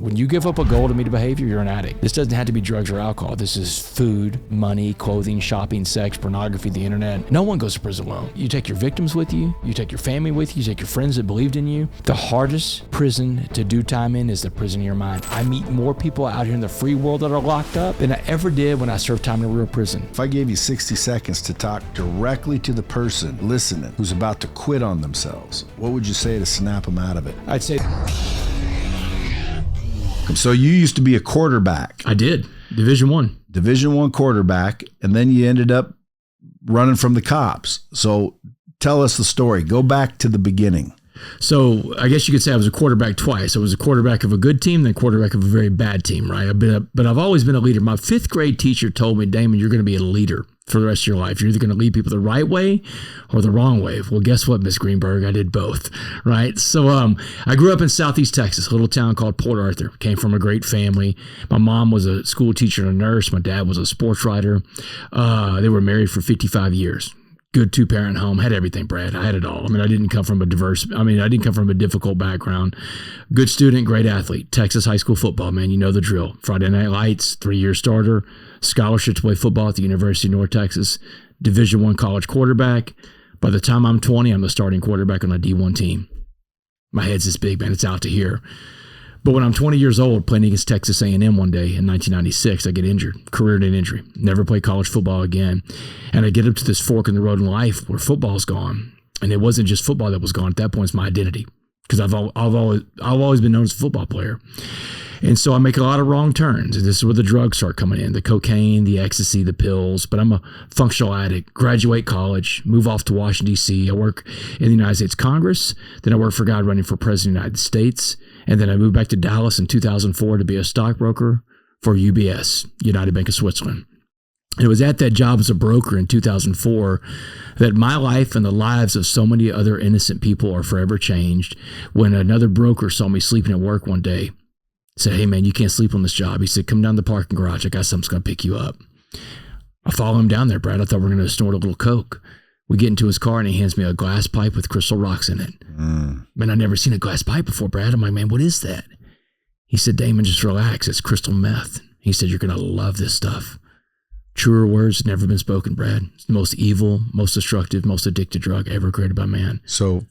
When you give up a goal to meet a behavior, you're an addict. This doesn't have to be drugs or alcohol. This is food, money, clothing, shopping, sex, pornography, the internet. No one goes to prison alone. You take your victims with you. You take your family with you. You take your friends that believed in you. The hardest prison to do time in is the prison of your mind. I meet more people out here in the free world that are locked up than I ever did when I served time in a real prison. If I gave you 60 seconds to talk directly to the person listening who's about to quit on themselves, what would you say to snap them out of it? I'd say... So you used to be a quarterback. I did. Division I quarterback, and then you ended up running from the cops. So tell us the story. Go back to the beginning. So I guess you could say I was a quarterback twice. I was a quarterback of a good team, then quarterback of a very bad team, right? But I've always been a leader. My 5th grade teacher told me, Damon, you're going to be a leader for the rest of your life. You're either going to lead people the right way or the wrong way. Well, guess what, Miss Greenberg? I did both, right? So I grew up in Southeast Texas, a little town called Port Arthur. Came from a great family. My mom was a school teacher and a nurse. My dad was a sports writer. They were married for 55 years. Good 2-parent home, had everything, Brad. I had it all. I mean, I didn't come from a difficult background. Good student, great athlete. Texas high school football, man, you know the drill. Friday Night Lights, 3-year starter, scholarship to play football at the University of North Texas, Division I college quarterback. By the time I'm 20, I'm the starting quarterback on a D1 team. My head's this big, man. It's out to here. But when I'm 20 years old, playing against Texas A&M one day in 1996, I get injured, career-ending injury. Never play college football again. And I get up to this fork in the road in life where football's gone. And it wasn't just football that was gone. At that point, it's my identity, because I've always been known as a football player. And so I make a lot of wrong turns. This is where the drugs start coming in, the cocaine, the ecstasy, the pills. But I'm a functional addict, graduate college, move off to Washington, D.C. I work in the United States Congress. Then I work for a guy running for president of the United States. And then I moved back to Dallas in 2004 to be a stockbroker for UBS, United Bank of Switzerland. And it was at that job as a broker in 2004 that my life and the lives of so many other innocent people are forever changed when another broker saw me sleeping at work one day. Said, hey, man, you can't sleep on this job. He said, come down to the parking garage. I got something's going to pick you up. I follow him down there, Brad. I thought we were going to snort a little Coke. We get into his car and he hands me a glass pipe with crystal rocks in it. Man, I'd never seen a glass pipe before, Brad. I'm like, man, what is that? He said, Damon, just relax. It's crystal meth. He said, you're going to love this stuff. Truer words never been spoken, Brad. It's the most evil, most destructive, most addictive drug ever created by man. So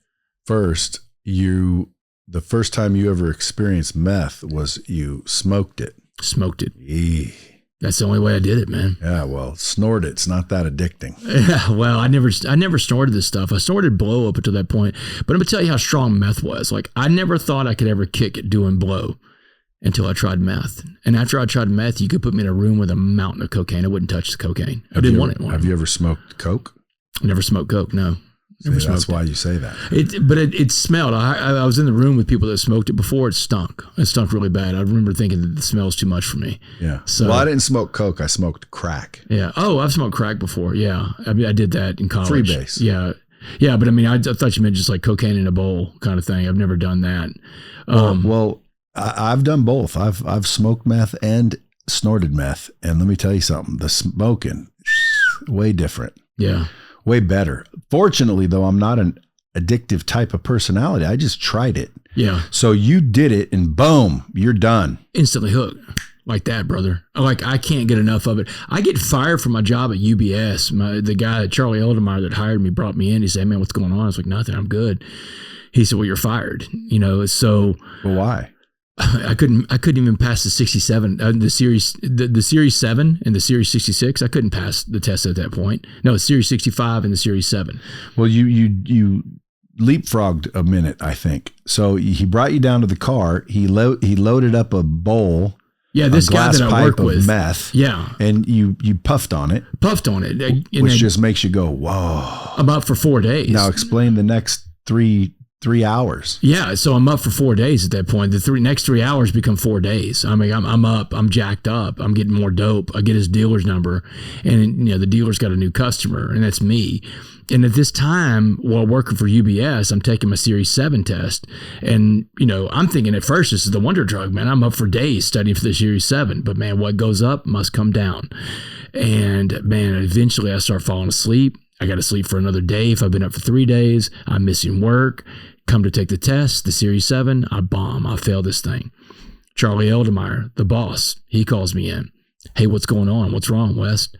first, the first time you ever experienced meth was you smoked it. Smoked it. Eee. That's the only way I did it, man. Yeah, well, snort it. It's not that addicting. Yeah, well, I never snorted this stuff. I snorted blow up until that point. But I'm going to tell you how strong meth was. Like, I never thought I could ever kick it doing blow until I tried meth. And after I tried meth, you could put me in a room with a mountain of cocaine. I wouldn't touch the cocaine. I didn't want it. Have you ever smoked Coke? I never smoked Coke, no. That's why you say that. It smelled. I was in the room with people that smoked it before. It stunk. It stunk really bad. I remember thinking that the smell's too much for me. Yeah. So, well, I didn't smoke Coke. I smoked crack. Yeah. Oh, I've smoked crack before. Yeah. I mean, I did that in college. Freebase. Yeah. Yeah. But I mean, I thought you meant just like cocaine in a bowl kind of thing. I've never done that. Well, I've done both. I've smoked meth and snorted meth. And let me tell you something. The smoking, way different. Yeah. Way better. Fortunately, though, I'm not an addictive type of personality. I just tried it. Yeah. So you did it and boom, you're done. Instantly hooked. Like that, brother. Like, I can't get enough of it. I get fired from my job at UBS. The guy, Charlie Oldemeyer, that hired me, brought me in. He said, man, what's going on? I was like, nothing, I'm good. He said, well, you're fired. You know, so. Well, why? I couldn't even pass the 67, the series 7 and the series 66. I couldn't pass the test at that point. No, it's series 65 and the series 7. Well, you leapfrogged a minute, I think. So he brought you down to the car. He loaded up a bowl. Yeah, this guy that I work with. Meth. Yeah. And you puffed on it. Which just makes you go, whoa. I'm up for 4 days. Now explain the next three hours. Yeah, so I'm up for 4 days at that point. The next 3 hours become 4 days. I mean, I'm up, I'm jacked up, I'm getting more dope. I get his dealer's number, and the dealer's got a new customer, and that's me. And at this time, while working for UBS, I'm taking my Series 7 test. And, I'm thinking at first, this is the wonder drug, man. I'm up for days studying for the Series 7. But, man, what goes up must come down. And, man, eventually I start falling asleep. I got to sleep for another day. If I've been up for 3 days, I'm missing work. Come to take the test, the Series 7, I bomb. I fail this thing. Charlie Eldemeyer, the boss, he calls me in. Hey, what's going on? What's wrong, West?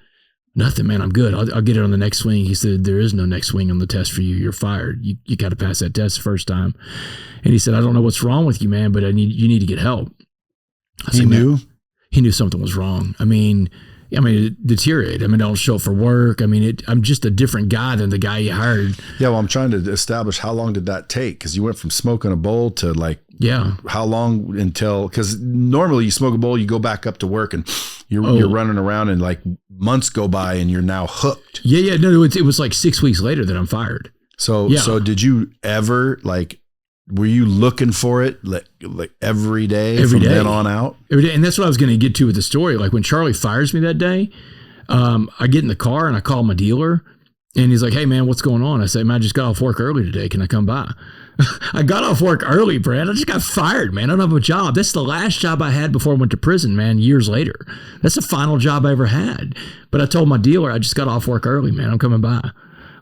Nothing, man. I'm good. I'll get it on the next swing. He said, there is no next swing on the test for you. You're fired. You got to pass that test the first time. And he said, I don't know what's wrong with you, man, but you need to get help. He knew? He knew something was wrong. I mean, it deteriorated. I mean, I don't show up for work. I mean, I'm just a different guy than the guy you hired. Yeah, well, I'm trying to establish how long did that take? Because you went from smoking a bowl to like, how long until, because normally you smoke a bowl, you go back up to work and you're running around and like months go by and you're now hooked. Yeah. No, it was like 6 weeks later that I'm fired. So did you ever were you looking for it like every day from then on out? Every day. And that's what I was going to get to with the story. Like when Charlie fires me that day, I get in the car and I call my dealer and he's like, hey man, what's going on? I say, man, I just got off work early today. Can I come by? I got off work early, Brad. I just got fired, man. I don't have a job. That's the last job I had before I went to prison, man, years later. That's the final job I ever had. But I told my dealer, I just got off work early, man. I'm coming by.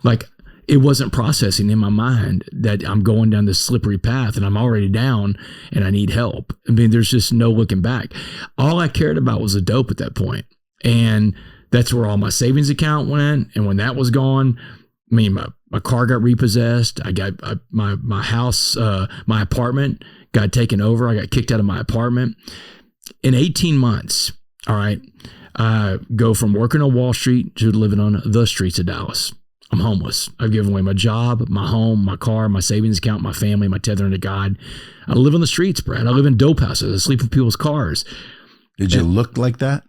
Like, it wasn't processing in my mind that I'm going down this slippery path and I'm already down and I need help. I mean, there's just no looking back. All I cared about was the dope at that point. And that's where all my savings account went. And when that was gone, I mean, my car got repossessed. I got my house, my apartment got taken over. I got kicked out of my apartment. In 18 months, all right, I go from working on Wall Street to living on the streets of Dallas. I'm homeless. I've given away my job, my home, my car, my savings account, my family, my tethering to God. I live on the streets, Brad. I live in dope houses. I sleep in people's cars. Did you look like that?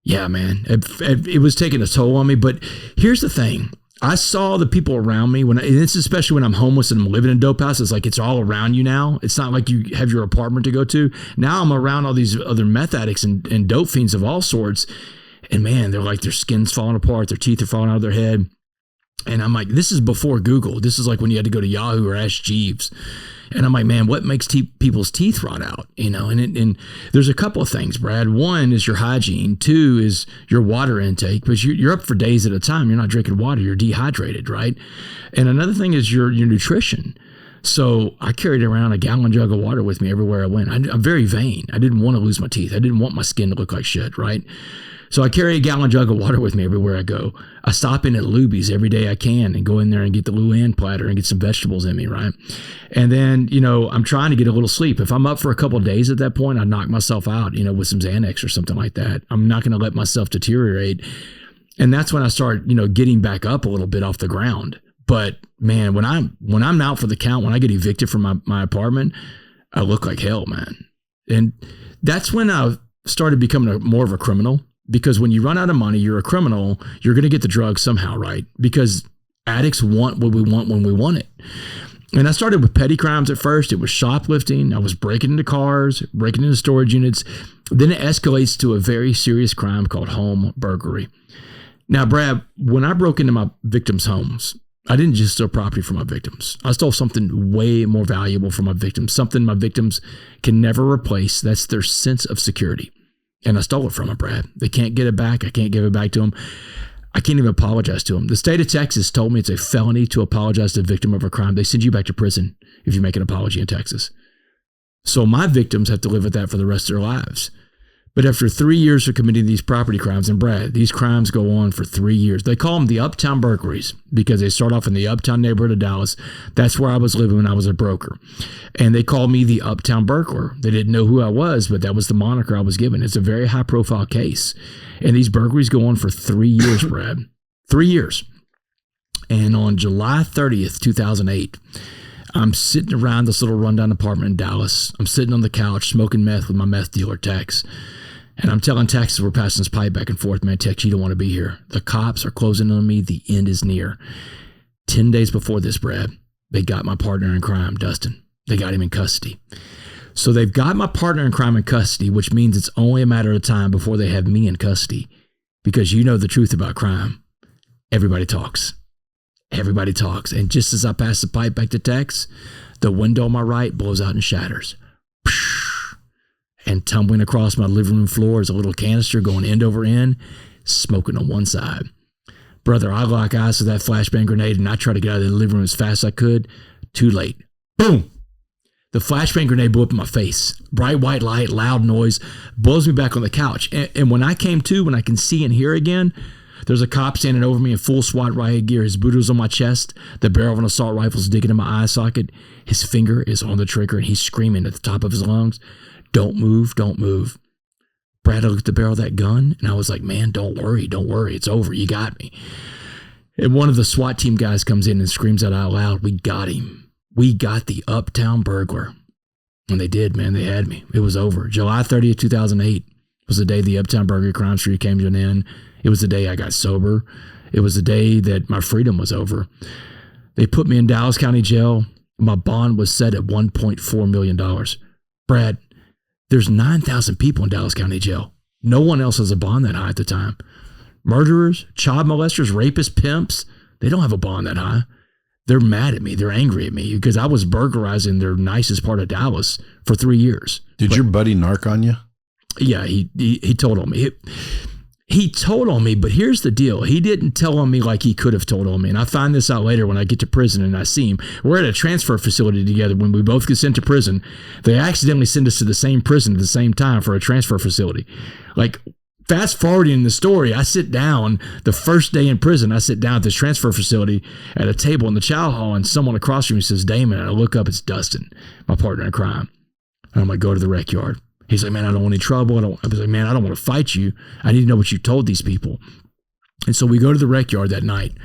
Yeah, man. It was taking a toll on me. But here's the thing. I saw the people around me and it's especially when I'm homeless and I'm living in dope houses, like it's all around you now. It's not like you have your apartment to go to. Now I'm around all these other meth addicts and dope fiends of all sorts. And man, they're like, their skin's falling apart. Their teeth are falling out of their head. And I'm like, this is before Google. This is like when you had to go to Yahoo or Ask Jeeves. And I'm like, man, what makes people's teeth rot out? You know, and there's a couple of things, Brad. One is your hygiene. Two is your water intake, because you're up for days at a time. You're not drinking water. You're dehydrated, right? And another thing is your nutrition. So I carried around a gallon jug of water with me everywhere I went. I'm very vain. I didn't want to lose my teeth. I didn't want my skin to look like shit, right? So I carry a gallon jug of water with me everywhere I go. I stop in at Luby's every day I can and go in there and get the Luann platter and get some vegetables in me, right? And then, you know, I'm trying to get a little sleep. If I'm up for a couple of days at that point, I knock myself out, you know, with some Xanax or something like that. I'm not going to let myself deteriorate. And that's when I start, you know, getting back up a little bit off the ground. But man, when I'm out for the count, when I get evicted from my apartment, I look like hell, man. And that's when I started becoming more of a criminal. Because when you run out of money, you're a criminal, you're going to get the drugs somehow, right? Because addicts want what we want when we want it. And I started with petty crimes at first. It was shoplifting. I was breaking into cars, breaking into storage units. Then it escalates to a very serious crime called home burglary. Now, Brad, when I broke into my victims' homes, I didn't just steal property from my victims. I stole something way more valuable from my victims, something my victims can never replace. That's their sense of security. And I stole it from them, Brad. They can't get it back. I can't give it back to them. I can't even apologize to them. The state of Texas told me it's a felony to apologize to a victim of a crime. They send you back to prison if you make an apology in Texas. So my victims have to live with that for the rest of their lives. But after 3 years of committing these property crimes, and Brad, these crimes go on for 3 years. They call them the uptown burglaries because they start off in the uptown neighborhood of Dallas. That's where I was living when I was a broker. And they called me the uptown burglar. They didn't know who I was, but that was the moniker I was given. It's a very high profile case. And these burglaries go on for 3 years, Brad. 3 years. And on July 30th, 2008, I'm sitting around this little rundown apartment in Dallas. I'm sitting on the couch smoking meth with my meth dealer, Tex. And I'm telling Tex, we're passing this pipe back and forth, man, Tex, you don't want to be here. The cops are closing on me. The end is near. 10 days before this, Brad, they got my partner in crime, Dustin. They got him in custody. So they've got my partner in crime in custody, which means it's only a matter of time before they have me in custody. Because you know the truth about crime. Everybody talks. Everybody talks. And just as I pass the pipe back to Tex, the window on my right blows out and shatters. And tumbling across my living room floor is a little canister going end over end, smoking on one side. Brother, I lock eyes with that flashbang grenade and I try to get out of the living room as fast as I could. Too late. Boom. The flashbang grenade blew up in my face. Bright white light, loud noise, blows me back on the couch. And when I came to, when I can see and hear again, there's a cop standing over me in full SWAT riot gear. His boot was on my chest. The barrel of an assault rifle is digging in my eye socket. His finger is on the trigger, and he's screaming at the top of his lungs, "Don't move, don't move." Brad, I looked at the barrel of that gun, and I was like, man, don't worry. It's over. You got me. And one of the SWAT team guys comes in and screams out loud, "We got him. We got the uptown burglar." And they did, man. They had me. It was over. July 30th, 2008 was the day the uptown burglary crime spree came to an end. It was the day I got sober. It was the day that my freedom was over. They put me in Dallas County Jail. My bond was set at $1.4 million. Brad, there's 9,000 people in Dallas County Jail. No one else has a bond that high at the time. Murderers, child molesters, rapists, pimps, they don't have a bond that high. They're mad at me. They're angry at me because I was burglarizing their nicest part of Dallas for 3 years. Did your buddy narc on you? Yeah, he told on me. He told on me, but here's the deal. He didn't tell on me like he could have told on me. And I find this out later when I get to prison and I see him. We're at a transfer facility together. When we both get sent to prison, they accidentally send us to the same prison at the same time for a transfer facility. Like, fast forwarding the story, I sit down the first day in prison. I sit down at this transfer facility at a table in the chow hall, and someone across from me says, "Damon." And I look up, it's Dustin, my partner in crime. And I'm like, "Go to the rec yard." He's like, "Man, I don't want any trouble." I was like, "Man, I don't want to fight you. I need to know what you told these people." And so we go to the rec yard that night,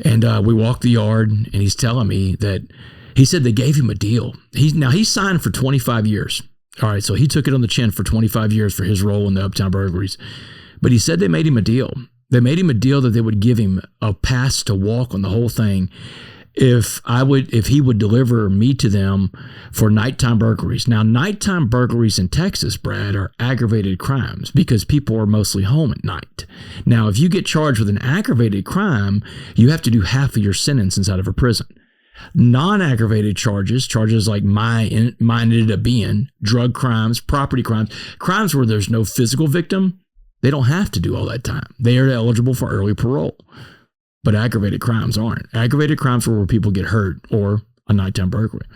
and we walk the yard, and he's telling me that he said they gave him a deal. He's signed for 25 years. All right, so he took it on the chin for 25 years for his role in the uptown burglaries. But he said they made him a deal. They made him a deal that they would give him a pass to walk on the whole thing if he would deliver me to them for nighttime burglaries. Now, nighttime burglaries in Texas, Brad, are aggravated crimes because people are mostly home at night. Now, if you get charged with an aggravated crime, you have to do half of your sentence inside of a prison. Non-aggravated charges like mine ended up being drug crimes, property crimes where there's no physical victim, they don't have to do all that time. They are eligible for early parole. But aggravated crimes aren't. Aggravated crimes are where people get hurt or a nighttime burglary.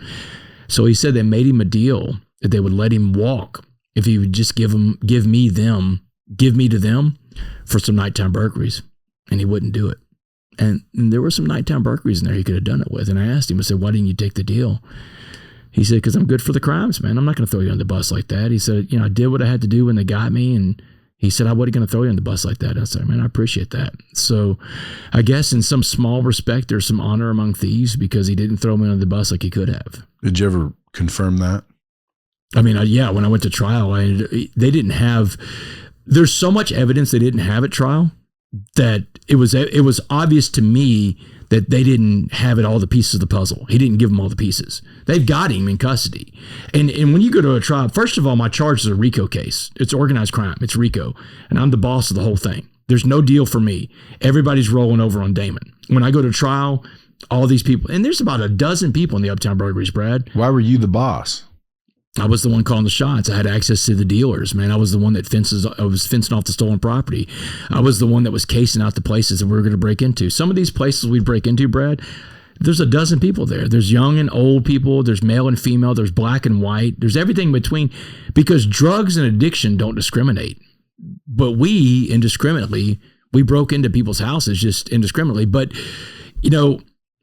So he said they made him a deal that they would let him walk if he would just give me to them for some nighttime burglaries, and he wouldn't do it. And there were some nighttime burglaries in there he could have done it with. And I asked him, I said, "Why didn't you take the deal?" He said, "Because I'm good for the crimes, man. I'm not going to throw you on the bus like that." He said, "I did what I had to do when they got me." And he said, "I wasn't going to throw you on the bus like that." And I said, "Man, I appreciate that." So I guess in some small respect, there's some honor among thieves because he didn't throw me on the bus like he could have. Did you ever confirm that? I mean, yeah, when I went to trial, they didn't have, there's so much evidence they didn't have at trial that it was obvious to me that they didn't have all the pieces of the puzzle. He didn't give them all the pieces. They've got him in custody. And when you go to a trial, first of all, my charge is a RICO case. It's organized crime. It's RICO. And I'm the boss of the whole thing. There's no deal for me. Everybody's rolling over on Damon. When I go to trial, all these people, and there's about a dozen people in the uptown burglaries, Brad. Why were you the boss? I was the one calling the shots. I had access to the dealers, man. I was the one that was fencing off the stolen property. I was the one that was casing out the places that we were going to break into. Some of these places we'd break into, Brad, there's a dozen people there. There's young and old people. There's male and female. There's black and white. There's everything between, because drugs and addiction don't discriminate. But we broke into people's houses just indiscriminately. But,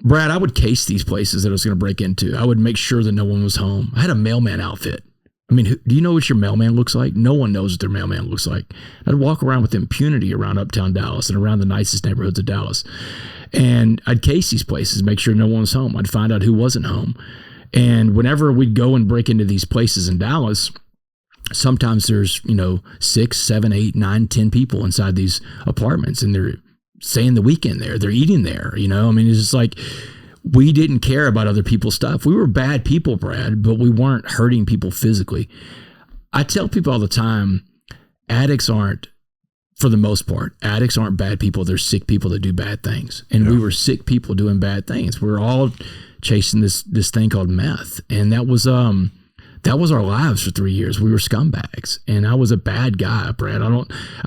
Brad, I would case these places that I was going to break into. I would make sure that no one was home. I had a mailman outfit. I mean, do you know what your mailman looks like? No one knows what their mailman looks like. I'd walk around with impunity around uptown Dallas and around the nicest neighborhoods of Dallas. And I'd case these places, make sure no one was home. I'd find out who wasn't home. And whenever we'd go and break into these places in Dallas, sometimes there's, 6, 7, 8, 9, 10 people inside these apartments, and they're staying the weekend there. They're eating there, it's just like, we didn't care about other people's stuff. We were bad people, Brad, but we weren't hurting people physically. I tell people all the time, addicts aren't, for the most part, addicts aren't bad people. They're sick people that do bad things. And we were sick people doing bad things. We were all chasing this thing called meth. And that was That was our lives for 3 years. We were scumbags, and I was a bad guy, Brad. I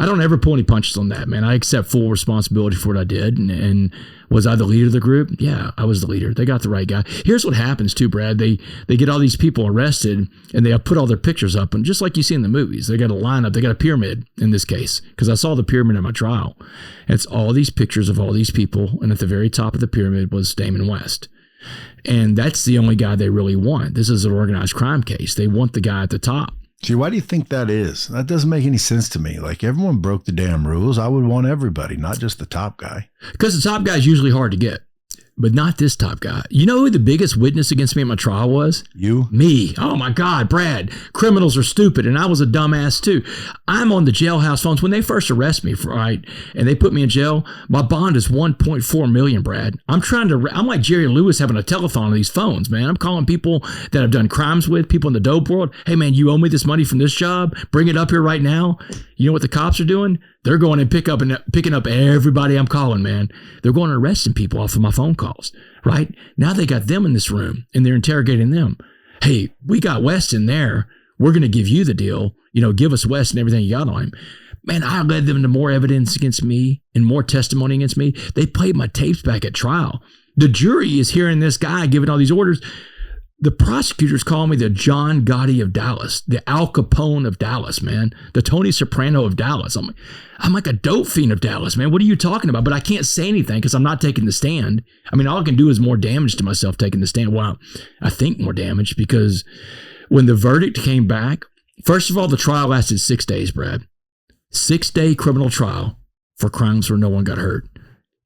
don't ever pull any punches on that, man. I accept full responsibility for what I did. And was I the leader of the group? Yeah, I was the leader. They got the right guy. Here's what happens too, Brad. They get all these people arrested, and they put all their pictures up, and just like you see in the movies, they got a lineup. They got a pyramid in this case, because I saw the pyramid in my trial. And it's all these pictures of all these people, and at the very top of the pyramid was Damon West. And that's the only guy they really want. This is an organized crime case. They want the guy at the top. Gee, why do you think that is? That doesn't make any sense to me. Like, everyone broke the damn rules. I would want everybody, not just the top guy. Because the top guy is usually hard to get, but not this top guy. You know who the biggest witness against me at my trial was? You? Me. Oh my God, Brad. Criminals are stupid, and I was a dumbass too. I'm on the jailhouse phones when they first arrest me, right? And they put me in jail. My bond is $1.4 million, Brad. I'm like Jerry Lewis having a telephone on these phones, man. I'm calling people that I've done crimes with, people in the dope world. Hey man, you owe me this money from this job. Bring it up here right now. You know what the cops are doing? They're going and picking up everybody I'm calling, man. They're going and arresting people off of my phone calls, right? Now they got them in this room, and they're interrogating them. Hey, we got West in there. We're going to give you the deal. You know, give us West and everything you got on him. Man, I led them to more evidence against me and more testimony against me. They played my tapes back at trial. The jury is hearing this guy giving all these orders. The prosecutors call me the John Gotti of Dallas, the Al Capone of Dallas, man, the Tony Soprano of Dallas. I'm like a dope fiend of Dallas, man. What are you talking about? But I can't say anything because I'm not taking the stand. I mean, all I can do is more damage to myself taking the stand. Well, I think more damage, because when the verdict came back, first of all, the trial lasted 6 days, Brad. 6-day criminal trial for crimes where no one got hurt.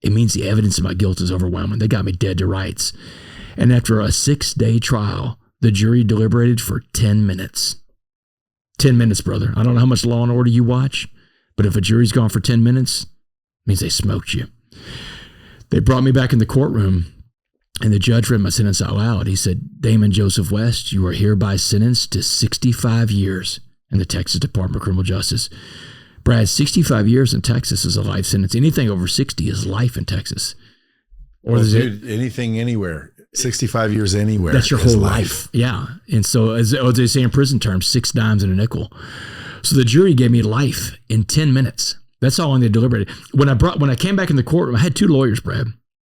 It means the evidence of my guilt is overwhelming. They got me dead to rights. And after a 6-day trial, the jury deliberated for 10 minutes. 10 minutes, brother. I don't know how much Law and Order you watch, but if a jury's gone for 10 minutes, it means they smoked you. They brought me back in the courtroom, and the judge read my sentence out loud. He said, Damon Joseph West, you are hereby sentenced to 65 years in the Texas Department of Criminal Justice. Brad, 65 years in Texas is a life sentence. Anything over 60 is life in Texas. Or dude, anything anywhere. 65 years anywhere. That's your whole life. Yeah. And so, as they say in prison terms, 6 dimes and a nickel. So the jury gave me life in 10 minutes. That's how long they deliberated. When I came back in the courtroom, I had 2 lawyers, Brad,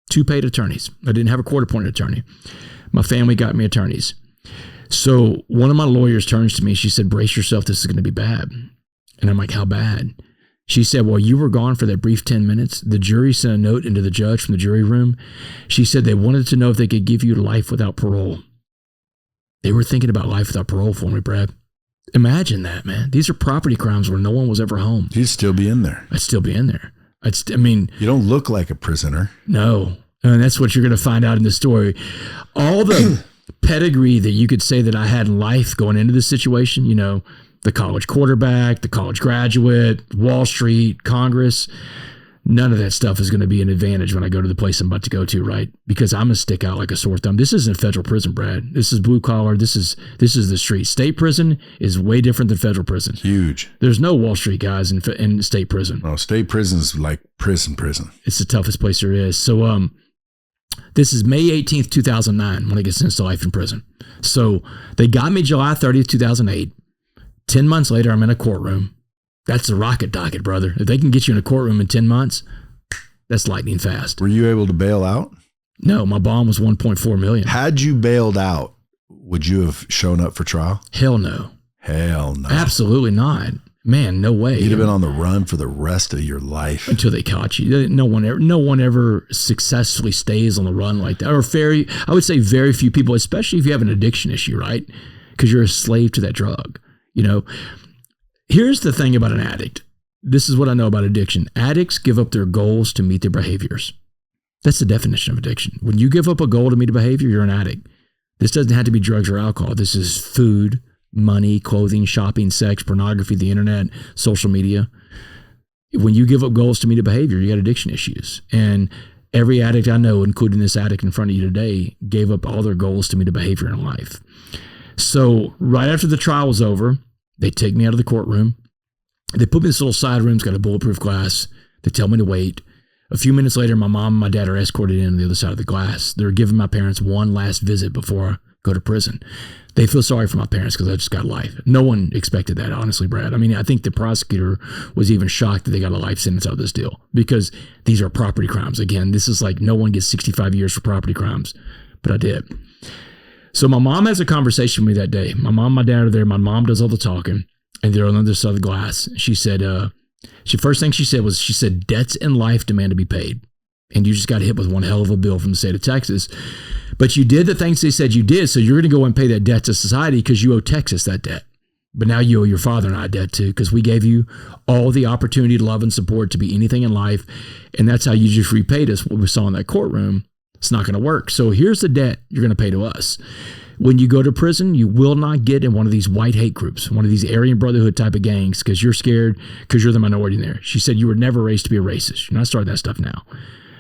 2 paid attorneys. I didn't have a court-appointed attorney. My family got me attorneys. So one of my lawyers turns to me. She said, brace yourself. This is going to be bad. And I'm like, how bad? She said, well, you were gone for that brief 10 minutes. The jury sent a note into the judge from the jury room. She said they wanted to know if they could give you life without parole. They were thinking about life without parole for me, Brad. Imagine that, man. These are property crimes where no one was ever home. You'd still be in there. I'd still be in there. I mean, you don't look like a prisoner. No. And that's what you're going to find out in this story. All the pedigree that you could say that I had in life going into this situation, you know, the college quarterback, the college graduate, Wall Street, Congress, none of that stuff is going to be an advantage when I go to the place I'm about to go to, right? Because I'm going to stick out like a sore thumb. This isn't federal prison, Brad. This is blue collar. This is the street. State prison is way different than federal prison. Huge. There's no Wall Street guys in state prison. No, state prison is like prison. It's the toughest place there is. So this is May 18th, 2009 when I get sentenced to life in prison. So they got me July 30th, 2008. 10 months later, I'm in a courtroom. That's the rocket docket, brother. If they can get you in a courtroom in 10 months, that's lightning fast. Were you able to bail out? No, my bond was $1.4 million. Had you bailed out, would you have shown up for trial? Hell no. Hell no. Absolutely not. Man, no way. You'd have been on the run for the rest of your life. Until they caught you. No one ever successfully stays on the run like that. Or I would say very few people, especially if you have an addiction issue, right? Because you're a slave to that drug. You know, here's the thing about an addict. This is what I know about addiction. Addicts give up their goals to meet their behaviors. That's the definition of addiction. When you give up a goal to meet a behavior, you're an addict. This doesn't have to be drugs or alcohol. This is food, money, clothing, shopping, sex, pornography, the internet, social media. When you give up goals to meet a behavior, you got addiction issues. And every addict I know, including this addict in front of you today, gave up all their goals to meet a behavior in life. So right after the trial was over, they take me out of the courtroom. They put me in this little side room. It's got a bulletproof glass. They tell me to wait. A few minutes later, my mom and my dad are escorted in on the other side of the glass. They're giving my parents one last visit before go to prison. They feel sorry for my parents because I just got life. No one expected that, honestly, Brad. I mean, I think the prosecutor was even shocked that they got a life sentence out of this deal because these are property crimes. Again, this is like no one gets 65 years for property crimes, but I did. So my mom has a conversation with me that day. My mom and my dad are there. My mom does all the talking, and they're on the other side of the glass. She said, first thing she said, debts in life demand to be paid. And you just got hit with one hell of a bill from the state of Texas. But you did the things they said you did, so you're going to go and pay that debt to society because you owe Texas that debt. But now you owe your father and I debt too because we gave you all the opportunity to love and support to be anything in life, and that's how you just repaid us what we saw in that courtroom. It's not going to work. So here's the debt you're going to pay to us. When you go to prison, you will not get in one of these white hate groups, one of these Aryan Brotherhood type of gangs because you're scared because you're the minority in there. She said you were never raised to be a racist. You're not starting that stuff now.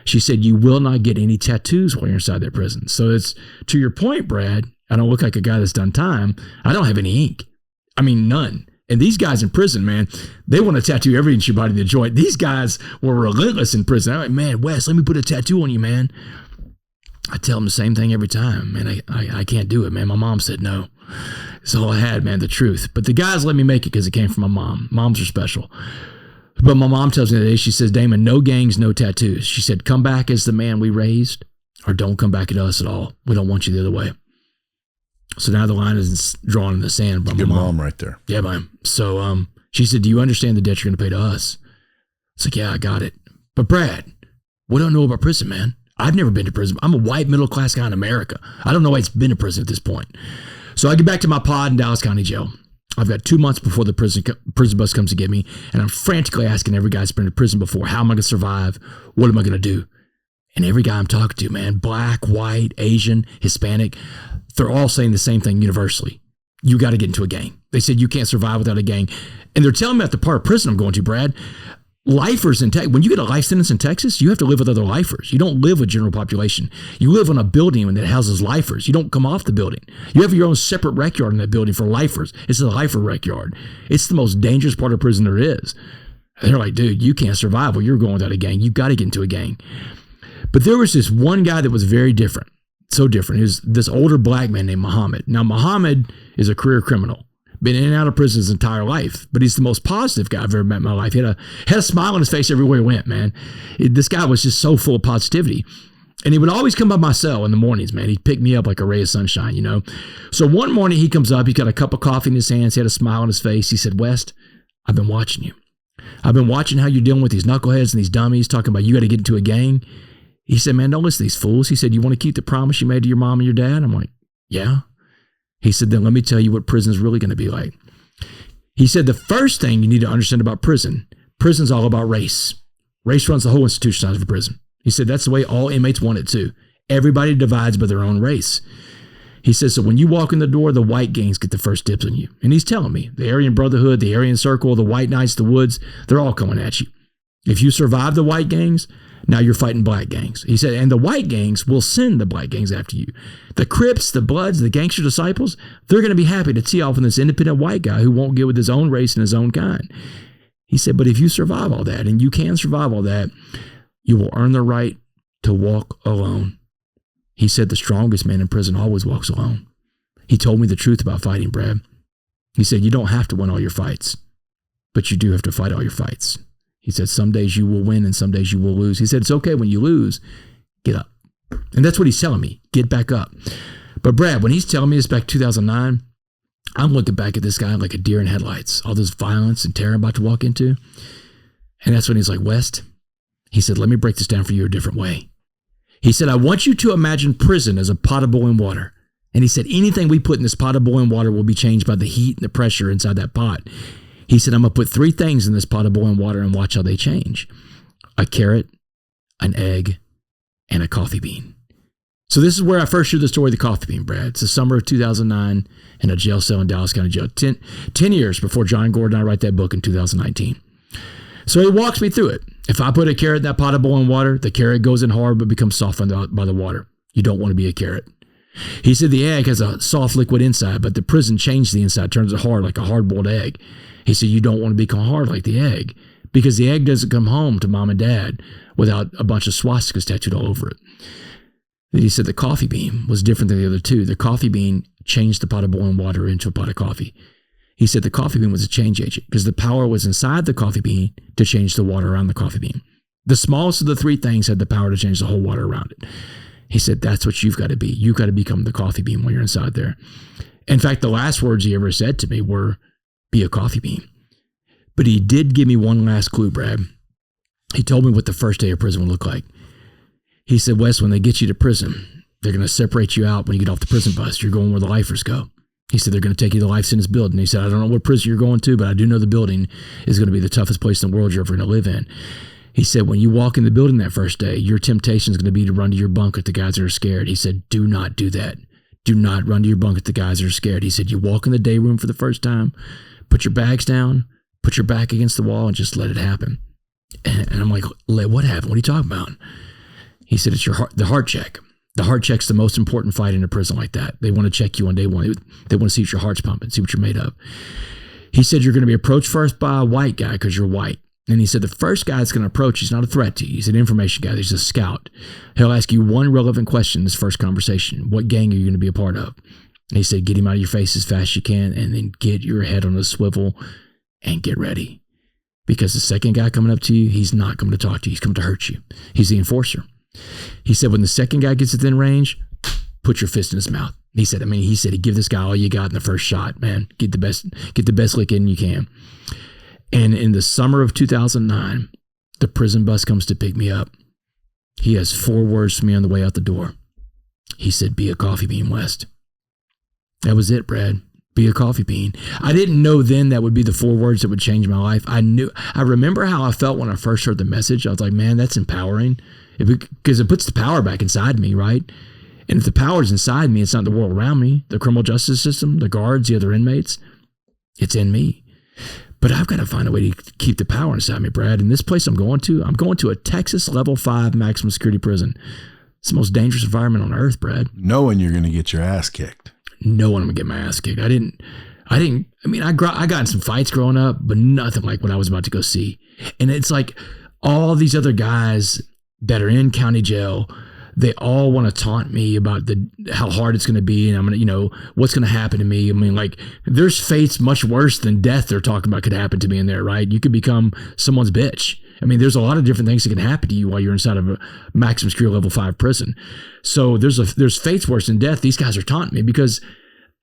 She said, you will not get any tattoos while you're inside that prison. So it's to your point, Brad, I don't look like a guy that's done time. I don't have any ink. I mean, none. And these guys in prison, man, they want to tattoo every inch of your body to the joint. These guys were relentless in prison. I'm like, man, Wes, let me put a tattoo on you, man. I tell them the same thing every time, man. I can't do it, man. My mom said no. It's all I had, man, the truth. But the guys let me make it because it came from my mom. Moms are special. But my mom tells me today, she says, Damon, no gangs, no tattoos. She said, come back as the man we raised or don't come back at us at all. We don't want you the other way. So now the line is drawn in the sand by my mom right there. Yeah, man. So she said, do you understand the debt you're going to pay to us? It's like, yeah, I got it. But Brad, what do I know about prison, man? I've never been to prison. I'm a white middle-class guy in America. I don't know why it's been to prison at this point. So I get back to my pod in Dallas County Jail. I've got 2 months before the prison bus comes to get me, and I'm frantically asking every guy that's been to prison before, how am I going to survive? What am I going to do? And every guy I'm talking to, man, black, white, Asian, Hispanic, they're all saying the same thing universally. You got to get into a gang. They said you can't survive without a gang. And they're telling me at the part of prison I'm going to, Brad, lifers in Texas, when you get a life sentence in Texas, you have to live with other lifers. You don't live with general population. You live on a building that houses lifers. You don't come off the building. You have your own separate rec yard in that building for lifers. It's a lifer rec yard. It's the most dangerous part of prison there is. They're like, dude, you can't survive while you're going without a gang. You got to get into a gang. But there was this one guy that was very different. So different. He was this older black man named Muhammad. Now, Muhammad is a career criminal. Been in and out of prison his entire life, but he's the most positive guy I've ever met in my life. He had a smile on his face everywhere he went, man. This guy was just so full of positivity. And he would always come by my cell in the mornings, man. He'd pick me up like a ray of sunshine, you know. So one morning he comes up, he's got a cup of coffee in his hands, he had a smile on his face. He said, West, I've been watching you. I've been watching how you're dealing with these knuckleheads and these dummies, talking about you got to get into a gang. He said, man, don't listen to these fools. He said, you want to keep the promise you made to your mom and your dad? I'm like, yeah. He said, then let me tell you what prison's really going to be like. He said, the first thing you need to understand about prison's all about race. Race runs the whole institution of a prison. He said, that's the way all inmates want it too. Everybody divides by their own race. He says, so when you walk in the door, the white gangs get the first dibs on you. And he's telling me, the Aryan Brotherhood, the Aryan Circle, the White Knights, the Woods, they're all coming at you. If you survive the white gangs, now you're fighting black gangs. He said, and the white gangs will send the black gangs after you. The Crips, the Bloods, the gangster disciples, they're going to be happy to tee off on this independent white guy who won't get with his own race and his own kind. He said, but if you survive all that, and you can survive all that, you will earn the right to walk alone. He said the strongest man in prison always walks alone. He told me the truth about fighting, Brad. He said, you don't have to win all your fights, but you do have to fight all your fights. He said, some days you will win and some days you will lose. He said, it's okay when you lose, get up. And that's what he's telling me, get back up. But Brad, when he's telling me this back 2009, I'm looking back at this guy like a deer in headlights, all this violence and terror I'm about to walk into. And that's when he's like, West, he said, let me break this down for you a different way. He said, I want you to imagine prison as a pot of boiling water. And he said, anything we put in this pot of boiling water will be changed by the heat and the pressure inside that pot. He said, I'm going to put 3 things in this pot of boiling water and watch how they change. A carrot, an egg, and a coffee bean. So this is where I first heard the story of the coffee bean, Brad. It's the summer of 2009 in a jail cell in Dallas County Jail. 10 years before John Gordon and I write that book in 2019. So he walks me through it. If I put a carrot in that pot of boiling water, the carrot goes in hard but becomes soft by the water. You don't want to be a carrot. He said the egg has a soft liquid inside, but the prison changed the inside, turns it hard like a hard-boiled egg. He said, you don't want to become hard like the egg because the egg doesn't come home to mom and dad without a bunch of swastikas tattooed all over it. He said the coffee bean was different than the other two. The coffee bean changed the pot of boiling water into a pot of coffee. He said the coffee bean was a change agent because the power was inside the coffee bean to change the water around the coffee bean. The smallest of the three things had the power to change the whole water around it. He said, that's what you've got to be. You've got to become the coffee bean when you're inside there. In fact, the last words he ever said to me were, be a coffee bean. But he did give me one last clue, Brad. He told me what the first day of prison would look like. He said, Wes, when they get you to prison, they're going to separate you out when you get off the prison bus. You're going where the lifers go. He said, they're going to take you to the life sentence building. He said, I don't know what prison you're going to, but I do know the building is going to be the toughest place in the world you're ever going to live in. He said, when you walk in the building that first day, your temptation is going to be to run to your bunk at the guys that are scared. He said, do not do that. Do not run to your bunk at the guys that are scared. He said, you walk in the day room for the first time, put your bags down, put your back against the wall, and just let it happen. And I'm like, what happened? What are you talking about? He said, it's the heart check. The heart check's the most important fight in a prison like that. They want to check you on day one. They want to see if your heart's pumping, see what you're made of. He said, you're going to be approached first by a white guy because you're white. And he said, the first guy that's going to approach you is not a threat to you. He's an information guy. He's a scout. He'll ask you one relevant question in this first conversation. What gang are you going to be a part of? And he said, get him out of your face as fast as you can and then get your head on a swivel and get ready. Because the second guy coming up to you, he's not coming to talk to you. He's coming to hurt you. He's the enforcer. He said, when the second guy gets within range, put your fist in his mouth. He said, give this guy all you got in the first shot, man. Get the best lick in you can. And in the summer of 2009, the prison bus comes to pick me up. He has 4 words for me on the way out the door. He said, be a coffee bean, West. That was it, Brad. Be a coffee bean. I didn't know then that would be the 4 words that would change my life. I remember how I felt when I first heard the message. I was like, man, that's empowering. Because it puts the power back inside me, right? And if the power's inside me, it's not the world around me, the criminal justice system, the guards, the other inmates. It's in me. But I've got to find a way to keep the power inside me, Brad. And this place I'm going to a Texas level 5 maximum security prison. It's the most dangerous environment on earth, Brad. Knowing you're going to get your ass kicked. Knowing I'm going to get my ass kicked. I got in some fights growing up, but nothing like what I was about to go see. And it's like all these other guys that are in county jail, they all want to taunt me about how hard it's going to be, and I'm going to, what's going to happen to me. There's fates much worse than death they're talking about could happen to me in there, right? You could become someone's bitch. There's a lot of different things that can happen to you while you're inside of a maximum security level 5 prison. So there's fates worse than death. These guys are taunting me because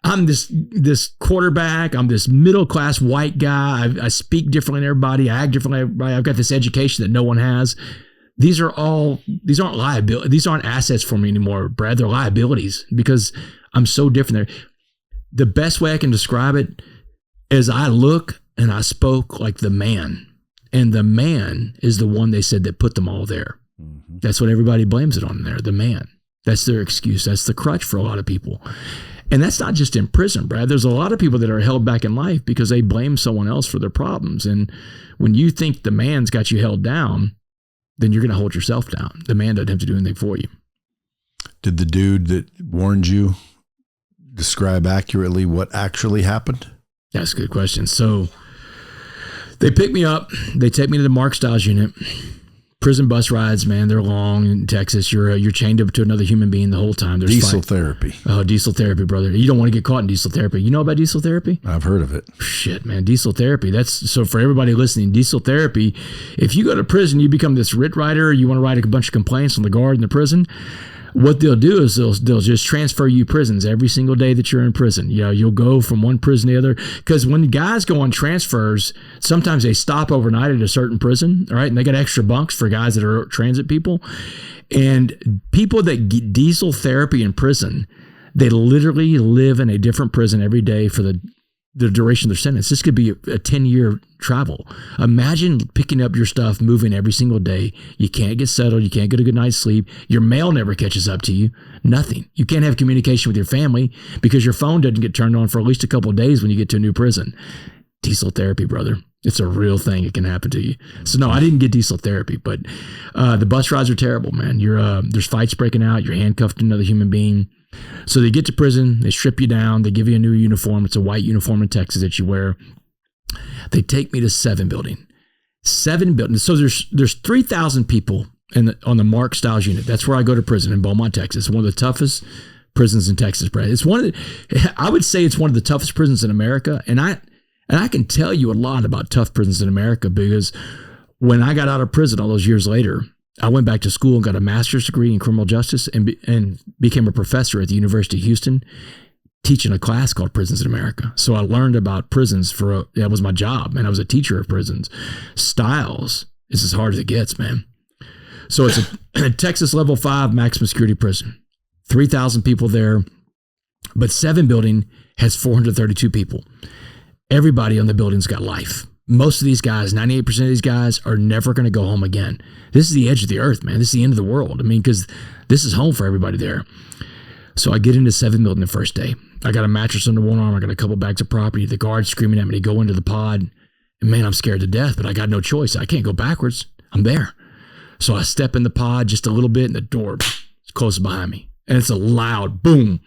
I'm this quarterback. I'm this middle class white guy. I speak differently than everybody. I act differently than everybody. I've got this education that no one has. These aren't liabilities. These aren't assets for me anymore, Brad. They're liabilities because I'm so different there. The best way I can describe it is I look and I spoke like the man. And the man is the one they said that put them all there. Mm-hmm. That's what everybody blames it on there, the man. That's their excuse. That's the crutch for a lot of people. And that's not just in prison, Brad. There's a lot of people that are held back in life because they blame someone else for their problems. And when you think the man's got you held down, then you're going to hold yourself down. The man doesn't have to do anything for you. Did the dude that warned you describe accurately what actually happened? That's a good question. So they pick me up. They take me to the Mark Styles unit. Prison bus rides, man, they're long in Texas. You're chained up to another human being the whole time. There's diesel therapy. Oh, diesel therapy, brother. You don't want to get caught in diesel therapy. You know about diesel therapy? I've heard of it. Shit, man. Diesel therapy. So for everybody listening, diesel therapy, if you go to prison, you become this writ writer, you want to write a bunch of complaints on the guard in the prison. What they'll do is they'll just transfer you prisons every single day that you're in prison. You'll go from one prison to the other. Because when guys go on transfers, sometimes they stop overnight at a certain prison, all right? And they got extra bunks for guys that are transit people. And people that get diesel therapy in prison, they literally live in a different prison every day for the duration of their sentence. This could be a 10-year travel. Imagine picking up your stuff, moving every single day. You can't get settled. You can't get a good night's sleep. Your mail never catches up to you. Nothing. You can't have communication with your family because your phone doesn't get turned on for at least a couple of days when you get to a new prison. Diesel therapy, brother. It's a real thing. It can happen to you. So no, I didn't get diesel therapy, but the bus rides are terrible, man. There's fights breaking out. You're handcuffed to another human being. So they get to prison, they strip you down, they give you a new uniform. It's a white uniform in Texas that you wear. They take me to 7 building. 7 buildings. So there's 3,000 people on the Mark Stiles unit. That's where I go to prison in Beaumont, Texas. One of the toughest prisons in Texas, Brad. It's I would say it's one of the toughest prisons in America. And I can tell you a lot about tough prisons in America, because when I got out of prison all those years later, I went back to school and got a master's degree in criminal justice and became a professor at the University of Houston, teaching a class called Prisons in America. So I learned about prisons that was my job, and I was a teacher of prisons. Stiles is as hard as it gets, man. So it's a Texas level 5 maximum security prison. 3,000 people there, but 7 building has 432 people. Everybody on the building's got life. Most of these guys, 98% of these guys, are never going to go home again. This is the edge of the earth, man. This is the end of the world. I mean, because this is home for everybody there. So I get into 7 building the first day. I got a mattress under one arm. I got a couple bags of property. The guard's screaming at me to go into the pod. And man, I'm scared to death, but I got no choice. I can't go backwards. I'm there. So I step in the pod just a little bit, and the door closes behind me. And it's a loud boom.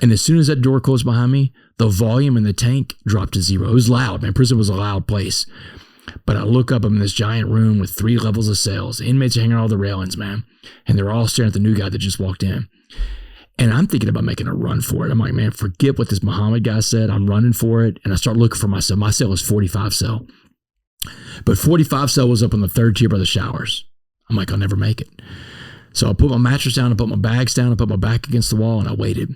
And as soon as that door closed behind me, the volume in the tank dropped to 0. It was loud, man. Prison was a loud place. But I look up, I'm in this giant room with 3 levels of cells. The inmates are hanging on all the railings, man. And they're all staring at the new guy that just walked in. And I'm thinking about making a run for it. I'm like, man, forget what this Muhammad guy said. I'm running for it. And I start looking for my cell. My cell was 45 cell. But 45 cell was up on the 3rd tier by the showers. I'm like, I'll never make it. So I put my mattress down, I put my bags down, I put my back against the wall, and I waited.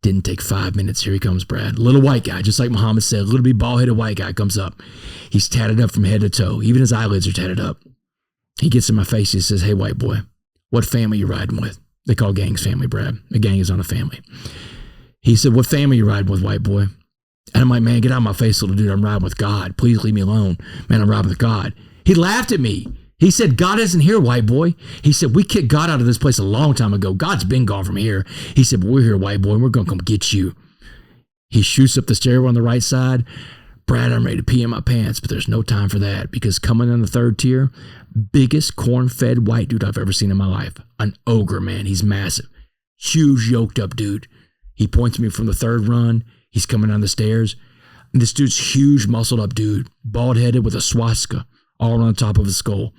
Didn't take 5 minutes. Here he comes, Brad. Little white guy, just like Muhammad said. Little bit bald-headed white guy comes up. He's tatted up from head to toe. Even his eyelids are tatted up. He gets in my face. He says, hey, white boy, what family you riding with? They call gangs family, Brad. A gang is on a family. He said, what family you riding with, white boy? And I'm like, man, get out of my face, little dude. I'm riding with God. Please leave me alone. Man, I'm riding with God. He laughed at me. He said, God isn't here, white boy. He said, we kicked God out of this place a long time ago. God's been gone from here. He said, but we're here, white boy, and we're going to come get you. He shoots up the stairwell on the right side. Brad, I'm ready to pee in my pants, but there's no time for that, because coming in the 3rd tier, biggest corn-fed white dude I've ever seen in my life. An ogre, man. He's massive. Huge, yoked up dude. He points me from the 3rd run. He's coming down the stairs. And this dude's huge, muscled up dude, bald-headed with a swastika all on the top of his skull.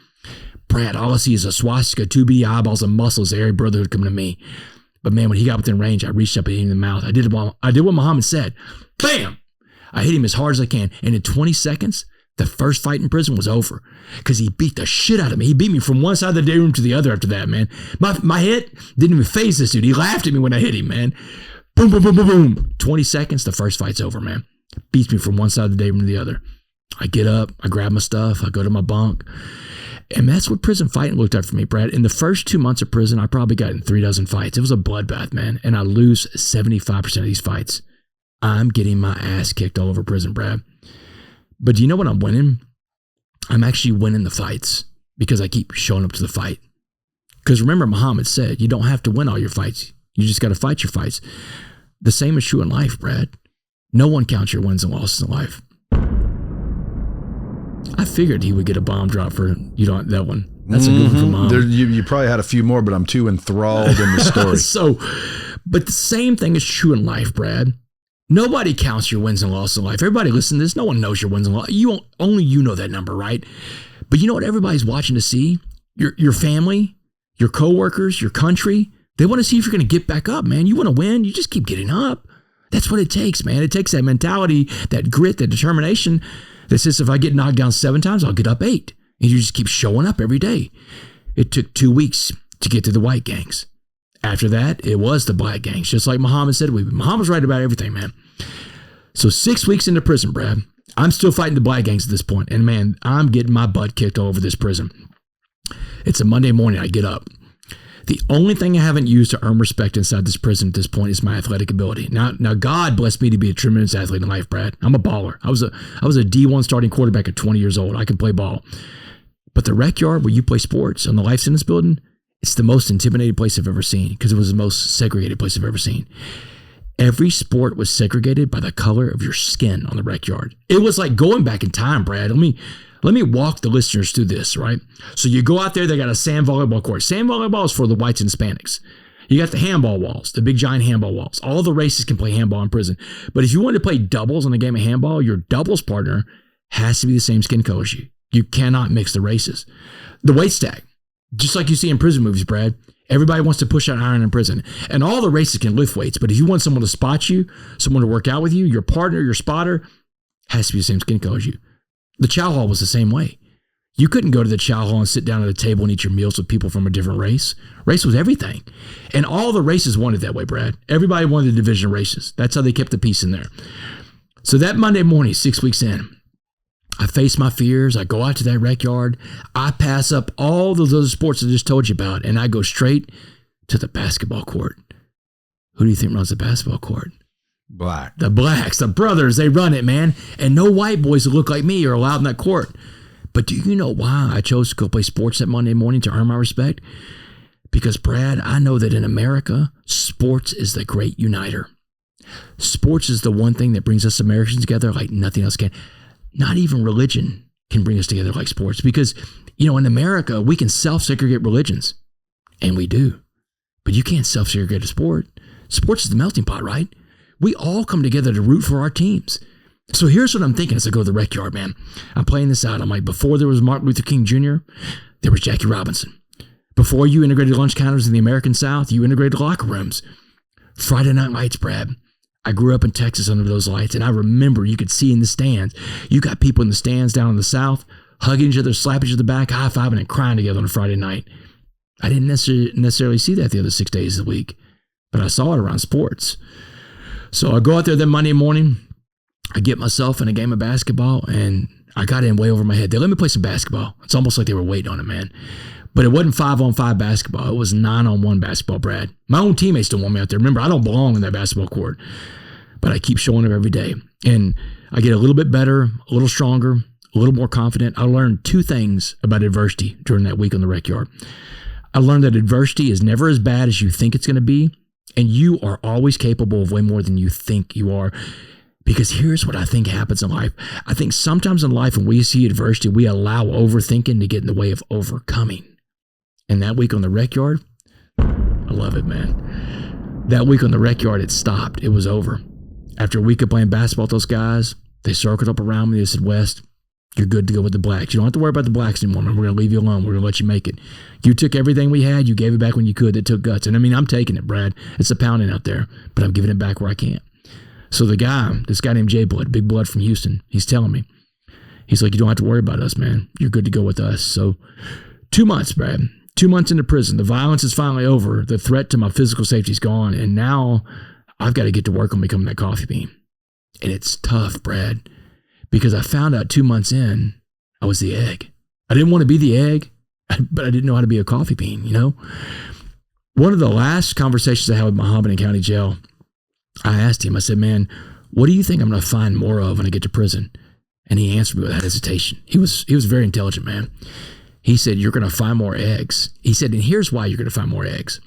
Brad, all I see is a swastika, 2 beady eyeballs, and muscles, the Aryan Brotherhood coming to me. But man, when he got within range, I reached up and hit him in the mouth. I did what Muhammad said. Bam! I hit him as hard as I can. And in 20 seconds, the first fight in prison was over, because he beat the shit out of me. He beat me from one side of the day room to the other after that, man. My hit didn't even faze this dude. He laughed at me when I hit him, man. Boom, boom, boom, boom, boom. 20 seconds, the first fight's over, man. Beats me from one side of the day room to the other. I get up, I grab my stuff, I go to my bunk. And that's what prison fighting looked like for me, Brad. In the first 2 months of prison, I probably got in 3 dozen fights. It was a bloodbath, man. And I lose 75% of these fights. I'm getting my ass kicked all over prison, Brad. But do you know what I'm winning? I'm actually winning the fights, because I keep showing up to the fight. Because remember, Muhammad said, you don't have to win all your fights. You just got to fight your fights. The same is true in life, Brad. No one counts your wins and losses in life. I figured he would get a bomb drop for that one. That's a good one for Mom. You probably had a few more, but I'm too enthralled in the story. But the same thing is true in life, Brad. Nobody counts your wins and losses in life. Everybody listen to this. No one knows your wins and losses. Only you know that number, right? But you know what everybody's watching to see? Your family, your coworkers, your country. They want to see if you're going to get back up, man. You want to win, you just keep getting up. That's what it takes, man. It takes that mentality, that grit, that determination that says, if I get knocked down 7 times, I'll get up 8. And you just keep showing up every day. It took 2 weeks to get to the white gangs. After that, it was the black gangs. Just like Muhammad said, Muhammad's right about everything, man. So 6 weeks into prison, Brad, I'm still fighting the black gangs at this point. And man, I'm getting my butt kicked all over this prison. It's a Monday morning. I get up. The only thing I haven't used to earn respect inside this prison at this point is my athletic ability. Now God blessed me to be a tremendous athlete in life, Brad. I'm a baller. I was a D1 starting quarterback at 20 years old. I can play ball. But the rec yard where you play sports on the Life Sentence building, it's the most intimidating place I've ever seen, because it was the most segregated place I've ever seen. Every sport was segregated by the color of your skin on the rec yard. It was like going back in time, Brad. Let me walk the listeners through this, right? So you go out there, they got a sand volleyball court. Sand volleyball is for the whites and Hispanics. You got the handball walls, the big giant handball walls. All the races can play handball in prison. But if you want to play doubles in a game of handball, your doubles partner has to be the same skin color as you. You cannot mix the races. The weight stack. Just like you see in prison movies, Brad. Everybody wants to push out iron in prison. And all the races can lift weights, but if you want someone to spot you, someone to work out with you, your partner, your spotter, has to be the same skin color as you. The chow hall was the same way. You couldn't go to the chow hall and sit down at a table and eat your meals with people from a different race. Race was everything. And all the races wanted that way, Brad. Everybody wanted a division of races. That's how they kept the peace in there. So that Monday morning, 6 weeks in, I face my fears. I go out to that rec yard. I pass up all those other sports I just told you about, and I go straight to the basketball court. Who do you think runs the basketball court? Black. The blacks, the brothers, they run it, man. And no white boys that look like me are allowed in that court. But do you know why I chose to go play sports that Monday morning to earn my respect? Because, Brad, I know that in America, sports is the great uniter. Sports is the one thing that brings us Americans together like nothing else can. Not even religion can bring us together like sports, because, in America, we can self-segregate religions, and we do. But you can't self-segregate a sport. Sports is the melting pot, right? We all come together to root for our teams. So here's what I'm thinking as I go to the rec yard, man. I'm playing this out. I'm like, before there was Martin Luther King Jr., there was Jackie Robinson. Before you integrated lunch counters in the American South, you integrated locker rooms. Friday night lights, Brad. I grew up in Texas under those lights, and I remember you could see in the stands, you got people in the stands down in the South, hugging each other, slapping each other back, high-fiving, and crying together on a Friday night. I didn't necessarily see that the other 6 days of the week, but I saw it around sports. So I go out there that Monday morning, I get myself in a game of basketball, and I got in way over my head. They let me play some basketball. It's almost like they were waiting on it, man. But it wasn't 5-on-5 basketball. It was 9-on-1 basketball, Brad. My own teammates don't want me out there. Remember, I don't belong in that basketball court. But I keep showing up every day. And I get a little bit better, a little stronger, a little more confident. I learned 2 things about adversity during that week on the rec yard. I learned that adversity is never as bad as you think it's going to be. And you are always capable of way more than you think you are. Because here's what I think happens in life. I think sometimes in life when we see adversity, we allow overthinking to get in the way of overcoming. And that week on the rec yard, I love it, man. That week on the rec yard, it stopped. It was over. After a week of playing basketball with those guys, they circled up around me. They said, West, you're good to go with the blacks. You don't have to worry about the blacks anymore, man. We're going to leave you alone. We're going to let you make it. You took everything we had. You gave it back when you could. It took guts. And I mean, I'm taking it, Brad. It's a pounding out there, but I'm giving it back where I can. So this guy named Jay Blood, Big Blood from Houston, he's telling me, he's like, you don't have to worry about us, man. You're good to go with us. So 2 months, Brad. 2 months into prison. The violence is finally over. The threat to my physical safety is gone. And now I've got to get to work on becoming that coffee bean. And it's tough, Brad, because I found out 2 months in, I was the egg. I didn't want to be the egg, but I didn't know how to be a coffee bean, One of the last conversations I had with Muhammad in county jail, I asked him, I said, man, what do you think I'm going to find more of when I get to prison? And he answered me without hesitation. He was a very intelligent man. He said, you're going to find more eggs. He said, and here's why you're going to find more eggs.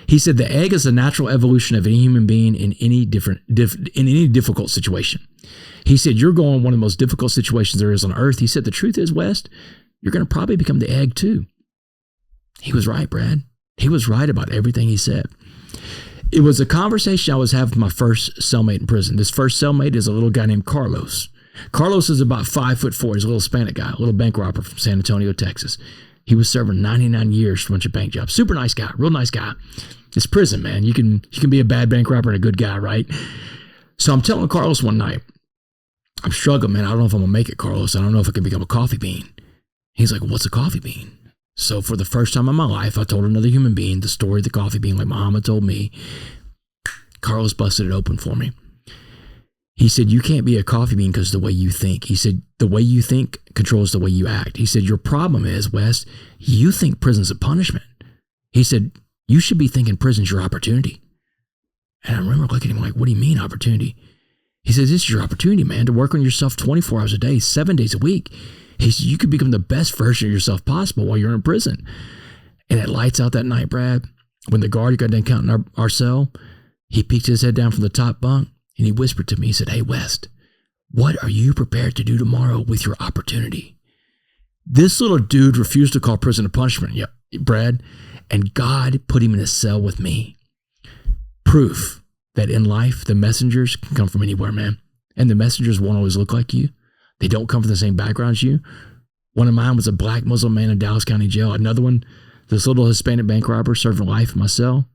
He said, the egg is the natural evolution of any human being in any difficult situation. He said, you're going one of the most difficult situations there is on earth. He said, the truth is, West, you're going to probably become the egg too. He was right, Brad. He was right about everything he said. It was a conversation I was having with my first cellmate in prison. This first cellmate is a little guy named Carlos. Carlos is about 5'4". He's a little Hispanic guy, a little bank robber from San Antonio, Texas. He was serving 99 years for a bunch of bank jobs. Super nice guy, real nice guy. It's prison, man. You can be a bad bank robber and a good guy, right? So I'm telling Carlos one night, I'm struggling, man. I don't know if I'm going to make it, Carlos. I don't know if I can become a coffee bean. He's like, what's a coffee bean? So for the first time in my life, I told another human being the story of the coffee bean like Muhammad told me. Carlos busted it open for me. He said, you can't be a coffee bean because of the way you think. He said, the way you think controls the way you act. He said, your problem is, West, you think prison's a punishment. He said, you should be thinking prison's your opportunity. And I remember looking at him like, what do you mean opportunity? He says, this is your opportunity, man, to work on yourself 24 hours a day, 7 days a week. He said, you could become the best version of yourself possible while you're in prison. And it lights out that night, Brad. When the guard got done counting our cell, he peeked his head down from the top bunk and he whispered to me, he said, hey, West, what are you prepared to do tomorrow with your opportunity? This little dude refused to call prison a punishment, Brad, and God put him in a cell with me. Proof that in life, the messengers can come from anywhere, man. And the messengers won't always look like you. They don't come from the same background as you. One of mine was a black Muslim man in Dallas County Jail. Another one, This little Hispanic bank robber serving life in my cell.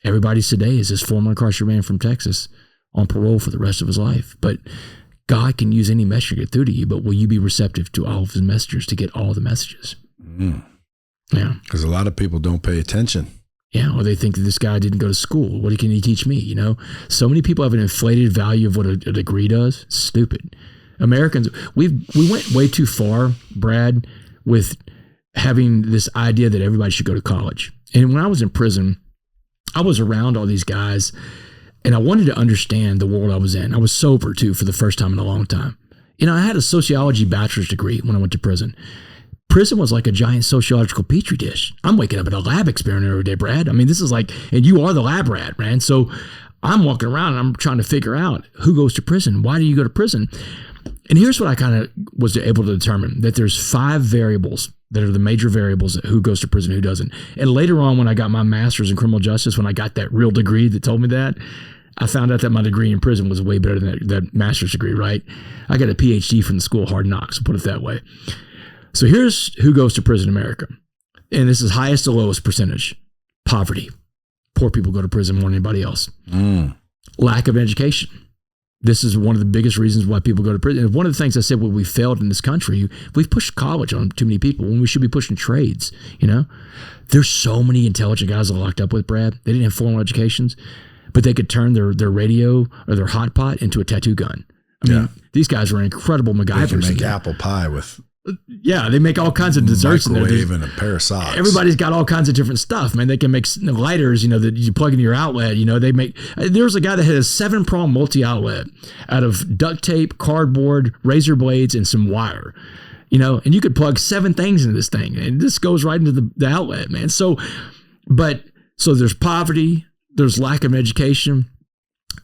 Everybody's today is this former incarcerated man from Texas on parole for the rest of his life. But God can use any messenger to get through to you, but will you be receptive to all of his messengers to get all the messages? Yeah. Because a lot of people don't pay attention. Yeah, or they think that this guy didn't go to school. What can he teach me? So many people have an inflated value of what a degree does. It's stupid. Americans, we went way too far, Brad, with having this idea that everybody should go to college. And when I was in prison, I was around all these guys, and I wanted to understand the world I was in. I was sober, too, for the first time in a long time. I had a sociology bachelor's degree when I went to prison. Prison was like a giant sociological petri dish. I'm waking up at a lab experiment every day, Brad. I mean, this is like, and you are the lab rat, man. So I'm walking around and I'm trying to figure out who goes to prison. Why do you go to prison? And here's what I kind of was able to determine, that there's 5 variables that are the major variables that who goes to prison, who doesn't. And later on, when I got my master's in criminal justice, when I got that real degree that told me that, I found out that my degree in prison was way better than that master's degree, right? I got a PhD from the School of Hard Knocks, put it that way. So here's who goes to prison in America. And this is highest to lowest percentage. Poverty. Poor people go to prison more than anybody else. Lack of education. This is one of the biggest reasons why people go to prison. And one of the things I said, we failed in this country, we've pushed college on too many people when we should be pushing trades, There's so many intelligent guys that are locked up with, Brad. They didn't have formal educations, but they could turn their radio or their hot pot into a tattoo gun. I mean, these guys were incredible MacGyvers. They can make apple pie with... Yeah, they make all kinds of desserts. Microwave and a pair of socks. Everybody's got all kinds of different stuff, man. They can make lighters, that you plug into your outlet. They make. There's a guy that had a 7-prong multi-outlet out of duct tape, cardboard, razor blades, and some wire. And you could plug 7 things into this thing, and this goes right into the outlet, man. So there's poverty, there's lack of education,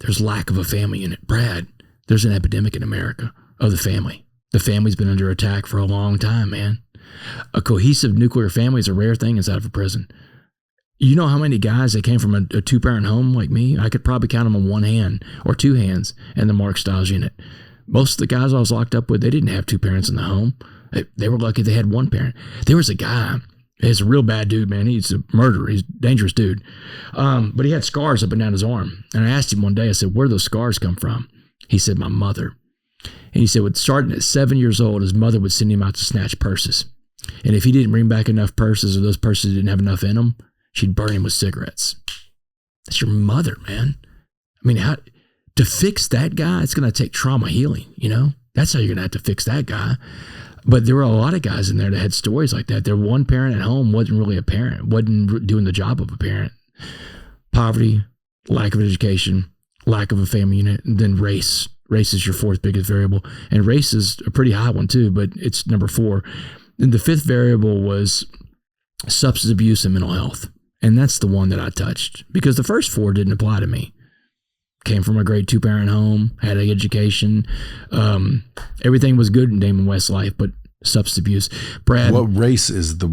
there's lack of a family unit. Brad, there's an epidemic in America of the family. The family's been under attack for a long time, man. A cohesive nuclear family is a rare thing inside of a prison. You know how many guys that came from a 2-parent home like me? I could probably count them on 1 hand or 2 hands in the Mark Stiles unit. Most of the guys I was locked up with, they didn't have 2 parents in the home. They were lucky they had 1 parent. There was a guy, he's a real bad dude, man. He's a murderer. He's a dangerous dude. But he had scars up and down his arm. And I asked him one day, I said, where do those scars come from? He said, my mother. And he said, starting at 7 years old, his mother would send him out to snatch purses. And if he didn't bring back enough purses, or those purses didn't have enough in them, she'd burn him with cigarettes. That's your mother, man. I mean, to fix that guy, it's going to take trauma healing, That's how you're going to have to fix that guy. But there were a lot of guys in there that had stories like that. Their 1 parent at home wasn't really a parent, wasn't doing the job of a parent. Poverty, lack of education, lack of a family unit, and then race. Race is your 4th biggest variable. And race is a pretty high one too, but it's number 4. And the 5th variable was substance abuse and mental health. And that's the one that I touched because the first 4 didn't apply to me. Came from a great 2-parent home, had an education. Everything was good in Damon West's life, but substance abuse. Brad. What race is the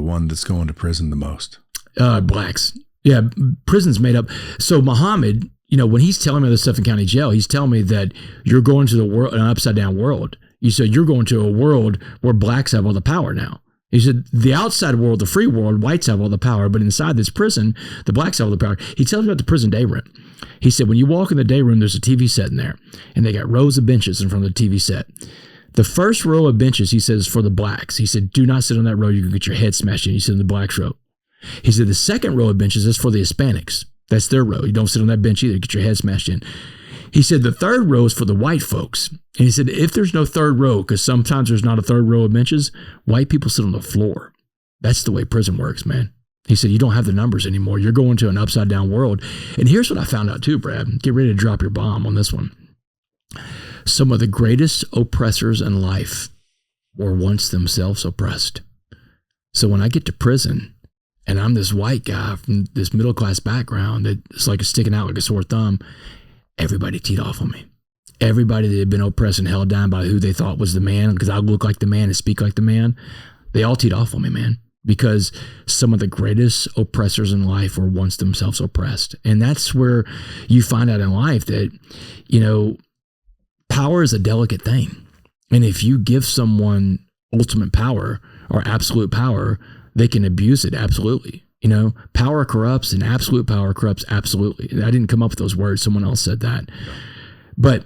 one that's going to prison the most? Blacks. Yeah, prison's made up. So Muhammad, when he's telling me this stuff in county jail, he's telling me that you're going to the world, an upside down world. You said you're going to a world where blacks have all the power now. He said the outside world, the free world, whites have all the power, but inside this prison, the blacks have all the power. He tells me about the prison day room. He said when you walk in the day room, there's a TV set in there, and they got rows of benches in front of the TV set. The first row of benches, he says, for the blacks. He said, do not sit on that row. You can get your head smashed in. You sit in the blacks row. He said the second row of benches is for the Hispanics. That's their row. You don't sit on that bench either. Get your head smashed in. He said the third row is for the white folks. And he said if there's no third row, because sometimes there's not a third row of benches, white people sit on the floor. That's the way prison works, man. He said you don't have the numbers anymore. You're going to an upside down world. And here's what I found out too, Brad. Get ready to drop your bomb on this one. Some of the greatest oppressors in life were once themselves oppressed. So when I get to prison, and I'm this white guy from this middle-class background that's like sticking out like a sore thumb, everybody teed off on me. Everybody that had been oppressed and held down by who they thought was the man, because I look like the man and speak like the man, they all teed off on me, man. Because some of the greatest oppressors in life were once themselves oppressed. And that's where you find out in life that, power is a delicate thing. And if you give someone ultimate power or absolute power, they can abuse it. Absolutely. You know, power corrupts and absolute power corrupts. Absolutely. I didn't come up with those words. Someone else said that. But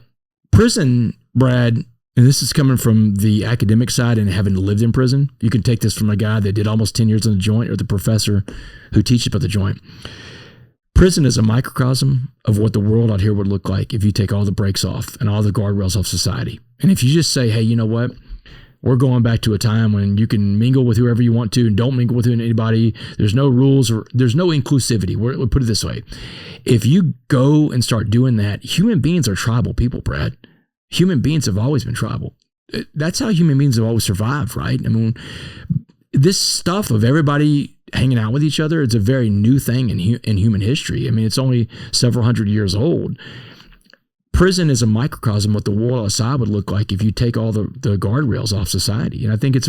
prison, Brad, and this is coming from the academic side and having lived in prison. You can take this from a guy that did almost 10 years on the joint or the professor who teaches about the joint. Prison is a microcosm of what the world out here would look like if you take all the brakes off and all the guardrails off society. And if you just say, hey, you know what? We're going back to a time when you can mingle with whoever you want to and don't mingle with anybody. There's no rules or there's no inclusivity. We'll put it this way. If you go and start doing that, human beings are tribal people, Brad. Human beings have always been tribal. That's how human beings have always survived, right? I mean, this stuff of everybody hanging out with each other, it's a very new thing in human history. I mean, it's only several hundred years old. Prison is a microcosm of what the world outside would look like if you take all the guardrails off society. And I think it's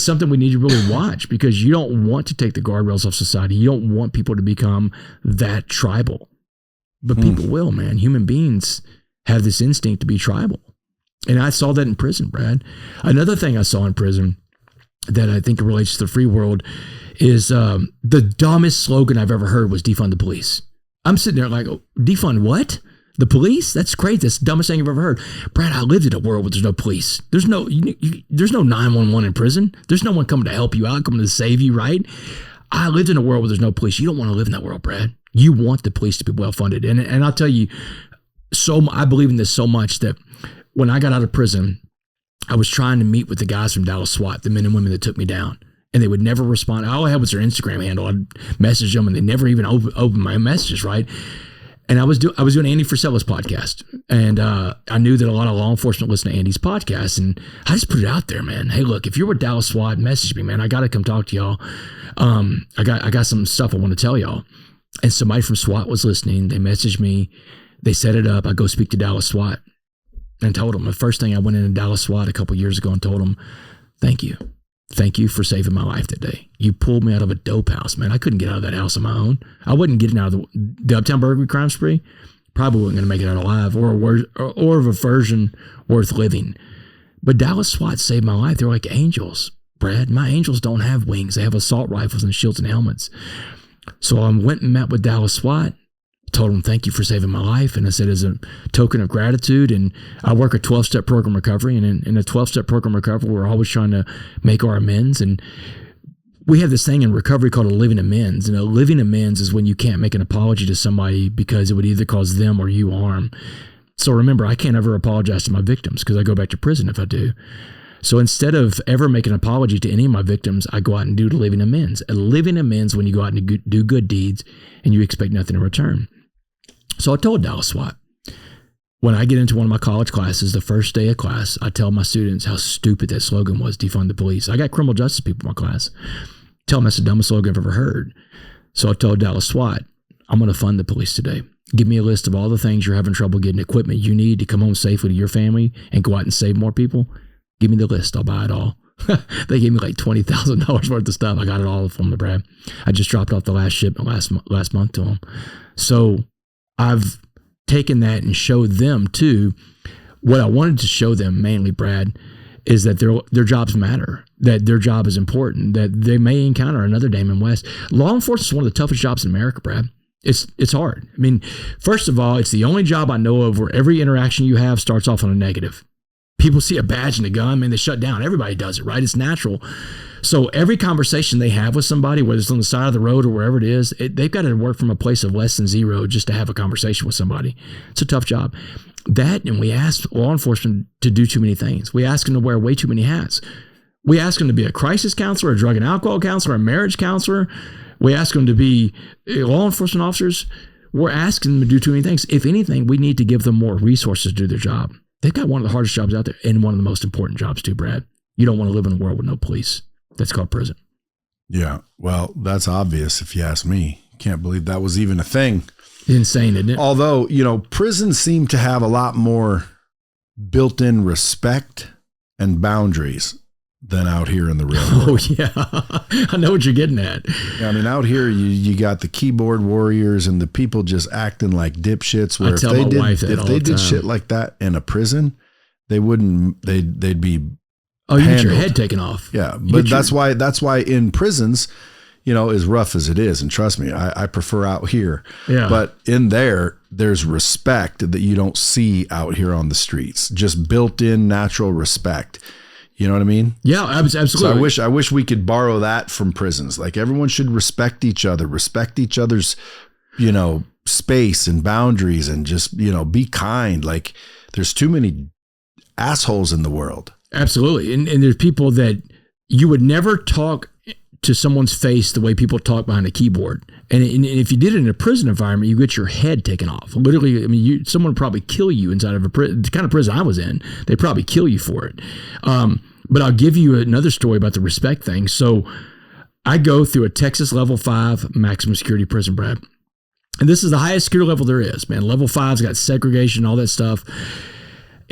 something we need to really watch, because you don't want to take the guardrails off society. You don't want people to become that tribal. But people will, man. Human beings have this instinct to be tribal. And I saw that in prison, Brad. Another thing I saw in prison that I think relates to the free world is the dumbest slogan I've ever heard was defund the police. I'm sitting there like, oh, defund what? The police? That's crazy. That's the dumbest thing I've ever heard. Brad, I lived in a world where there's no police. There's no 911 in prison. There's no one coming to help you out, coming to save you, right? I lived in a world where there's no police. You don't want to live in that world, Brad. You want the police to be well funded. And I'll tell you, I believe in this so much that when I got out of prison, I was trying to meet with the guys from Dallas SWAT, the men and women that took me down. And they would never respond. All I had was their Instagram handle. I'd message them and they never even open my messages, right? And I was doing Andy Frisella's podcast, and I knew that a lot of law enforcement listen to Andy's podcast, and I just put it out there, man. Hey, look, if you're with Dallas SWAT, message me, man. I got to come talk to y'all. I got some stuff I want to tell y'all. And somebody from SWAT was listening. They messaged me. They set it up. I go speak to Dallas SWAT and told them the first thing I went into Dallas SWAT a couple years ago and told them, thank you. Thank you for saving my life that day. You pulled me out of a dope house, man. I couldn't get out of that house on my own. I wasn't getting out of the Uptown Burglary crime spree. Probably wasn't going to make it out alive or of a version worth living. But Dallas SWAT saved my life. They're like angels, Brad. My angels don't have wings. They have assault rifles and shields and helmets. So I went and met with Dallas SWAT. Told them, thank you for saving my life. And I said, as a token of gratitude, and I work a 12-step program recovery. And in a 12-step program recovery, we're always trying to make our amends. And we have this thing in recovery called a living amends. And a living amends is when you can't make an apology to somebody because it would either cause them or you harm. So remember, I can't ever apologize to my victims because I go back to prison if I do. So instead of ever making an apology to any of my victims, I go out and do the living amends. A living amends when you go out and do good deeds and you expect nothing in return. So I told Dallas SWAT, when I get into one of my college classes, the first day of class, I tell my students how stupid that slogan was, defund the police. I got criminal justice people in my class. Tell them that's the dumbest slogan I've ever heard. So I told Dallas SWAT, I'm going to fund the police today. Give me a list of all the things you're having trouble getting equipment you need to come home safely to your family and go out and save more people. Give me the list. I'll buy it all. They gave me like $20,000 worth of stuff. I got it all from the Brad. I just dropped off the last shipment last month to them. So I've taken that and showed them too. What I wanted to show them mainly, Brad, is that their jobs matter, that their job is important, that they may encounter another Damon West. Law enforcement is one of the toughest jobs in America, Brad. It's hard. I mean, first of all, it's the only job I know of where every interaction you have starts off on a negative. People see a badge and a gun, man, they shut down. Everybody does it, right? It's natural. So every conversation they have with somebody, whether it's on the side of the road or wherever it is, they've got to work from a place of less than zero just to have a conversation with somebody. It's a tough job. That, and we ask law enforcement to do too many things. We ask them to wear way too many hats. We ask them to be a crisis counselor, a drug and alcohol counselor, a marriage counselor. We ask them to be law enforcement officers. We're asking them to do too many things. If anything, we need to give them more resources to do their job. They've got one of the hardest jobs out there and one of the most important jobs too, Brad. You don't want to live in a world with no police. That's called prison. Yeah. Well, that's obvious if you ask me. Can't believe that was even a thing. Insane, isn't it? Although, prisons seem to have a lot more built-in respect and boundaries than out here in the real world. Oh, yeah. I know what you're getting at. I mean, out here, you got the keyboard warriors and the people just acting like dipshits. Where if they did shit like that in a prison, they'd be Oh, you get your head taken off. Yeah, but that's why in prisons, as rough as it is, and trust me, I prefer out here. Yeah. But in there's respect that you don't see out here on the streets. Just built-in natural respect. You know what I mean? Yeah, absolutely. So I wish we could borrow that from prisons. Like everyone should respect each other's, space and boundaries, and just, be kind. Like there's too many assholes in the world. Absolutely. And there's people that you would never talk to someone's face the way people talk behind a keyboard. And if you did it in a prison environment, you get your head taken off. Literally, I mean, someone would probably kill you inside of the kind of prison I was in. They'd probably kill you for it. But I'll give you another story about the respect thing. So I go through a Texas level 5 maximum security prison, Brad. And this is the highest security level there is, man. Level 5's got segregation, all that stuff.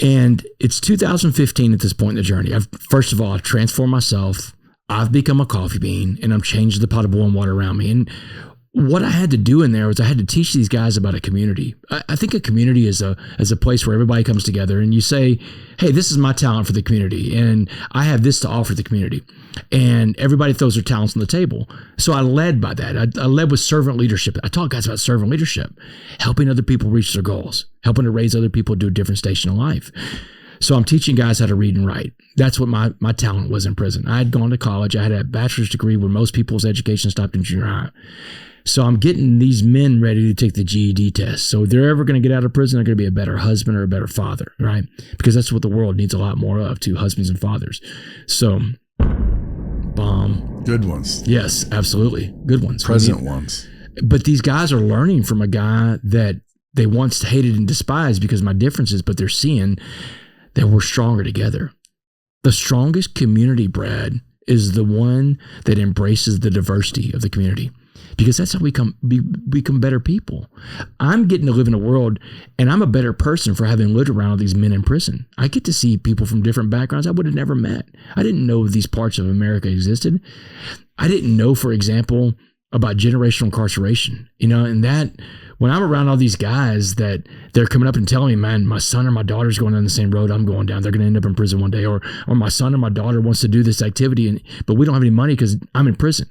And it's 2015 at this point in the journey. First of all, I've transformed myself. I've become a coffee bean, and I'm changing the pot of boiling water around me. And what I had to do in there was I had to teach these guys about a community. I think a community is a place where everybody comes together and you say, hey, this is my talent for the community, and I have this to offer the community. And everybody throws their talents on the table. So I led by that. I led with servant leadership. I taught guys about servant leadership, helping other people reach their goals, helping to raise other people to a different station in life. So I'm teaching guys how to read and write. That's what my talent was in prison. I had gone to college. I had a bachelor's degree where most people's education stopped in junior high. So I'm getting these men ready to take the GED test. So if they're ever going to get out of prison, they're going to be a better husband or a better father, right? Because that's what the world needs a lot more of, too, husbands and fathers. So, bomb. Good ones. Yes, absolutely. Good ones. Present ones. But these guys are learning from a guy that they once hated and despised because of my differences, but they're seeing that we're stronger together. The strongest community, Brad, is the one that embraces the diversity of the community, because that's how we become better people. I'm getting to live in a world, and I'm a better person for having lived around all these men in prison. I get to see people from different backgrounds I would have never met. I didn't know these parts of America existed. I didn't know, for example, about generational incarceration, and that when I'm around all these guys that they're coming up and telling me, man, my son or my daughter's going down the same road I'm going down. They're going to end up in prison one day. Or my son or my daughter wants to do this activity, but we don't have any money because I'm in prison.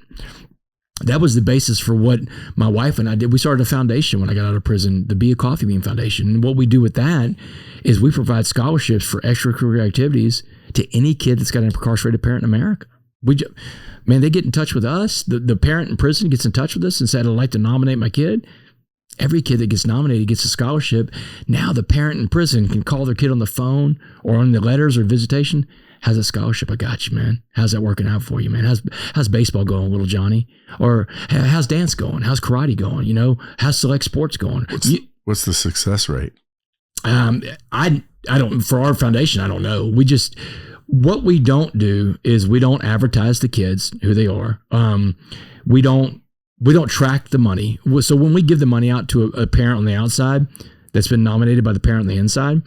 That was the basis for what my wife and I did. We started a foundation when I got out of prison, the Be a Coffee Bean Foundation. And what we do with that is we provide scholarships for extracurricular activities to any kid that's got an incarcerated parent in America. They get in touch with us. The parent in prison gets in touch with us and said, I'd like to nominate my kid. Every kid that gets nominated gets a scholarship. Now the parent in prison can call their kid on the phone or on the letters or visitation. How's that scholarship? I got you, man. How's that working out for you, man? How's baseball going, little Johnny? Or how's dance going? How's karate going? How's select sports going? What's the success rate? I don't, for our foundation, I don't know. What we don't do is we don't advertise the kids who they are. We don't track the money. So when we give the money out to a parent on the outside that's been nominated by the parent on the inside,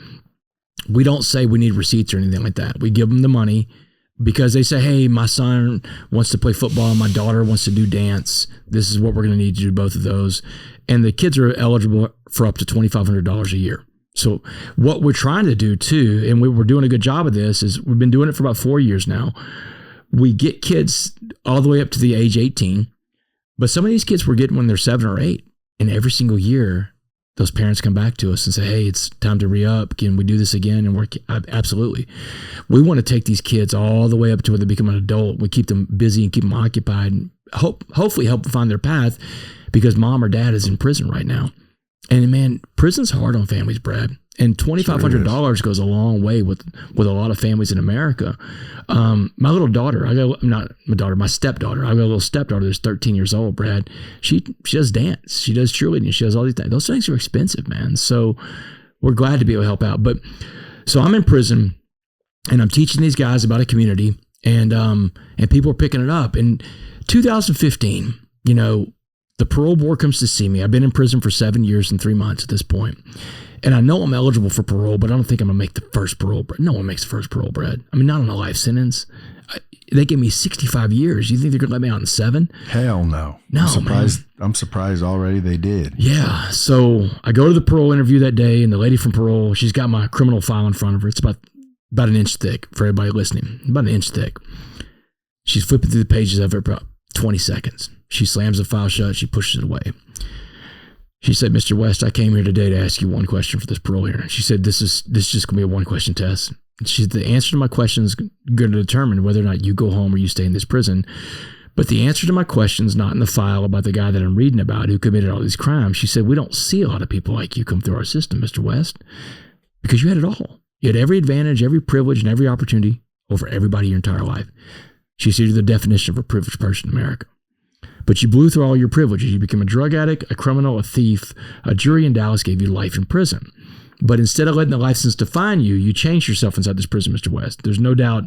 we don't say we need receipts or anything like that. We give them the money because they say, hey, my son wants to play football, my daughter wants to do dance. This is what we're going to need to do, both of those. And the kids are eligible for up to $2,500 a year. So what we're trying to do too, and we're doing a good job of this, is we've been doing it for about 4 years now. We get kids all the way up to the age 18, but some of these kids we're getting when they're 7 or 8. And every single year, those parents come back to us and say, hey, it's time to re-up. Can we do this again? And absolutely. We want to take these kids all the way up to where they become an adult. We keep them busy and keep them occupied and hopefully help them find their path, because mom or dad is in prison right now. And man, prison's hard on families, Brad. And $2,500 goes a long way with a lot of families in America. My little daughter, my stepdaughter. I got a little stepdaughter that's 13 years old, Brad. She does dance. She does cheerleading. She does all these things. Those things are expensive, man. So we're glad to be able to help out. But so I'm in prison and I'm teaching these guys about a community, and people are picking it up. In 2015, the parole board comes to see me. I've been in prison for 7 years and 3 months at this point. And I know I'm eligible for parole, but I don't think I'm going to make the first parole. No one makes the first parole, Brad. I mean, not on a life sentence. They gave me 65 years. You think they're going to let me out in 7? Hell no. No, I'm surprised already they did. Yeah. So I go to the parole interview that day, and the lady from parole, she's got my criminal file in front of her. It's about about an inch thick for everybody listening, about an inch thick. She's flipping through the pages of it about 20 seconds. She slams the file shut. She pushes it away. She said, Mr. West, I came here today to ask you one question for this parole hearing. She said, this is just going to be a one-question test. She said, the answer to my question is going to determine whether or not you go home or you stay in this prison. But the answer to my question is not in the file about the guy that I'm reading about who committed all these crimes. She said, we don't see a lot of people like you come through our system, Mr. West, because you had it all. You had every advantage, every privilege, and every opportunity over everybody your entire life. She said, you're the definition of a privileged person in America. But you blew through all your privileges. You became a drug addict, a criminal, a thief. A jury in Dallas gave you life in prison. But instead of letting the life sentence define you, you changed yourself inside this prison, Mr. West. There's no doubt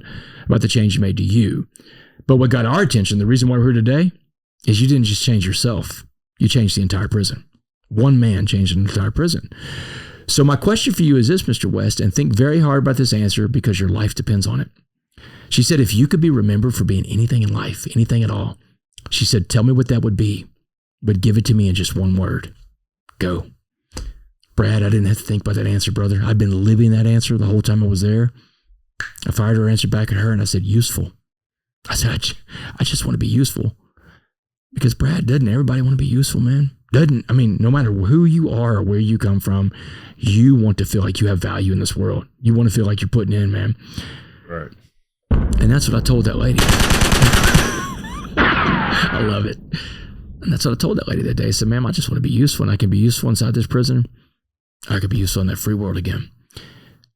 about the change you made to you. But what got our attention, the reason why we're here today, is you didn't just change yourself. You changed the entire prison. One man changed an entire prison. So my question for you is this, Mr. West, and think very hard about this answer because your life depends on it. She said, if you could be remembered for being anything in life, anything at all, she said, tell me what that would be, but give it to me in just one word. Go. Brad, I didn't have to think about that answer, brother. I've been living that answer the whole time I was there. I fired her answer back at her and I said, useful. I said, I just want to be useful. Because Brad, doesn't everybody want to be useful, man? No matter who you are or where you come from, you want to feel like you have value in this world. You want to feel like you're putting in, man. Right. And that's what I told that lady. I love it. And that's what I told that lady that day. I said, ma'am, I just want to be useful, and I can be useful inside this prison. I could be useful in that free world again.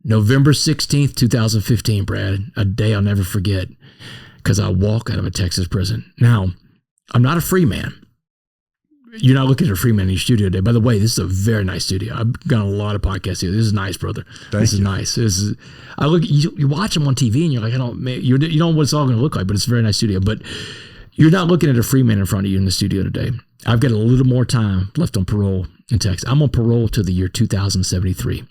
November 16th, 2015, Brad, a day I'll never forget, because I walk out of a Texas prison. Now, I'm not a free man. You're not looking at a free man in your studio today. By the way, this is a very nice studio. I've got a lot of podcasts here. This is nice, brother. This is nice. You watch them on TV and you're like, you don't know what it's all going to look like, but it's a very nice studio. But you're not looking at a free man in front of you in the studio today. I've got a little more time left on parole in Texas. I'm on parole till the year 2073.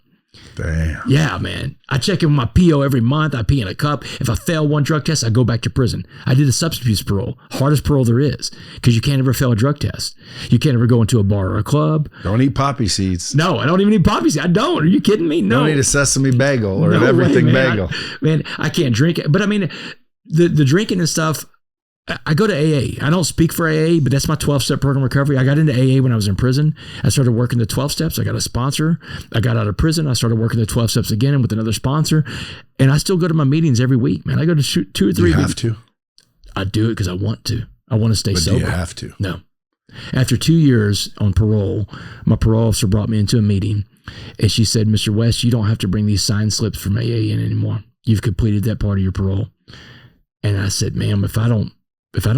Damn. Yeah, man. I check in with my PO every month. I pee in a cup. If I fail one drug test, I go back to prison. I did a substance abuse parole, hardest parole there is, because you can't ever fail a drug test. You can't ever go into a bar or a club. Don't eat poppy seeds. No, I don't even eat poppy seeds. I don't. Are you kidding me? No. Don't eat a sesame bagel or an everything bagel. I can't drink it. But I mean, the drinking and stuff, I go to AA. I don't speak for AA, but that's my 12-step program recovery. I got into AA when I was in prison. I started working the 12 steps. I got a sponsor. I got out of prison. I started working the 12 steps again with another sponsor. And I still go to my meetings every week, man. I go to 2 or 3 You have weeks. to? I do it because I want to. I want to stay sober. Do you have to? No. After 2 years on parole, my parole officer brought me into a meeting and she said, Mr. West, you don't have to bring these signed slips from AA in anymore. You've completed that part of your parole. And I said, ma'am, if I don't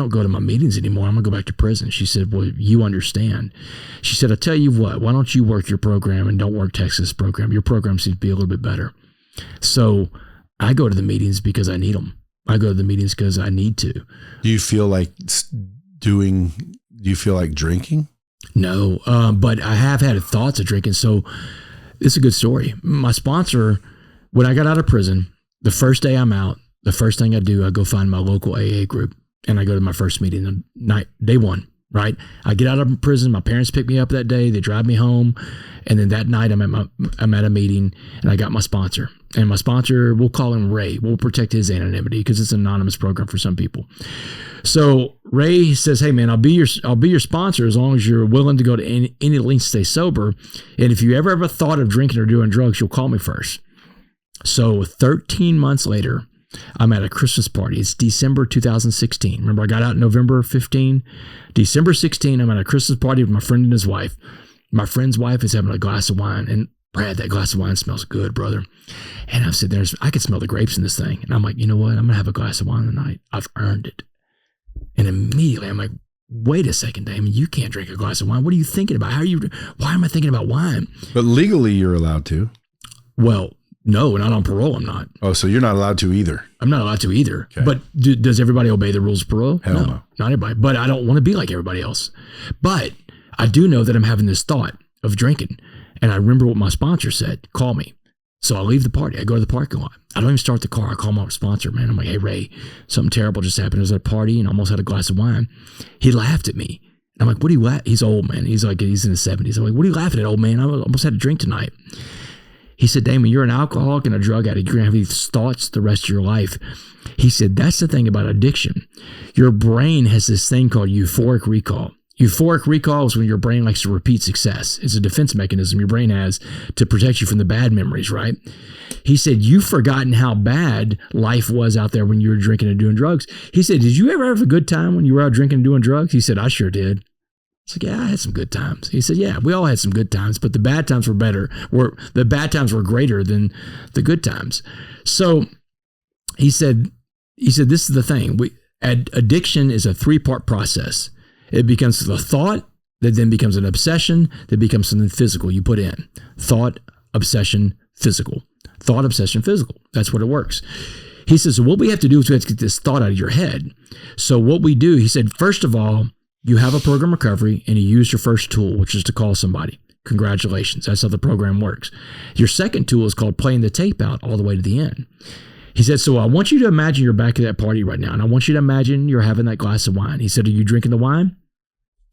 go to my meetings anymore, I'm going to go back to prison. She said, well, you understand. She said, I'll tell you what, why don't you work your program and don't work Texas program? Your program seems to be a little bit better. So I go to the meetings because I need them. I go to the meetings because I need to. Do you feel like drinking? No, but I have had thoughts of drinking. So it's a good story. My sponsor, when I got out of prison, the first day I'm out, the first thing I do, I go find my local AA group. And I go to my first meeting on day one, right? I get out of prison. My parents pick me up that day. They drive me home. And then that night I'm at a meeting and I got my sponsor. And my sponsor, we'll call him Ray. We'll protect his anonymity because it's an anonymous program for some people. So Ray says, hey man, I'll be your sponsor as long as you're willing to go to any lengths to stay sober. And if you ever thought of drinking or doing drugs, you'll call me first. So 13 months later, I'm at a Christmas party. It's December 2016. Remember, I got out in November 15. December 16, I'm at a Christmas party with my friend and his wife. My friend's wife is having a glass of wine. And Brad, that glass of wine smells good, brother. And I'm sitting there, I could smell the grapes in this thing. And I'm like, you know what? I'm going to have a glass of wine tonight. I've earned it. And immediately I'm like, wait a second, Damon, you can't drink a glass of wine. What are you thinking about? Why am I thinking about wine? But legally you're allowed to. Well, no, not on parole, I'm not. Oh, so you're not allowed to either? I'm not allowed to either. Okay. But does everybody obey the rules of parole? Hell no. Not everybody. But I don't want to be like everybody else. But I do know that I'm having this thought of drinking. And I remember what my sponsor said, call me. So I leave the party. I go to the parking lot. I don't even start the car. I call my sponsor, man. I'm like, hey, Ray, something terrible just happened. I was at a party and almost had a glass of wine. He laughed at me. And I'm like, what are you laughing? He's old, man. He's in his 70s. I'm like, what are you laughing at, old man? I almost had a drink tonight. He said, Damon, you're an alcoholic and a drug addict. You're going to have these thoughts the rest of your life. He said, that's the thing about addiction. Your brain has this thing called euphoric recall. Euphoric recall is when your brain likes to repeat success. It's a defense mechanism your brain has to protect you from the bad memories, right? He said, you've forgotten how bad life was out there when you were drinking and doing drugs. He said, did you ever have a good time when you were out drinking and doing drugs? He said, I sure did. It's like, yeah, I had some good times. He said, yeah, we all had some good times, but the bad times were better. The bad times were greater than the good times. So he said, this is the thing. Addiction is a 3-part process. It becomes the thought that then becomes an obsession that becomes something physical you put in. Thought, obsession, physical. Thought, obsession, physical. That's what it works. He says, so what we have to do is we have to get this thought out of your head. So what we do, he said, first of all, you have a program recovery and you use your first tool, which is to call somebody. Congratulations. That's how the program works. Your second tool is called playing the tape out all the way to the end. He said, so I want you to imagine you're back at that party right now, and I want you to imagine you're having that glass of wine. He said, are you drinking the wine?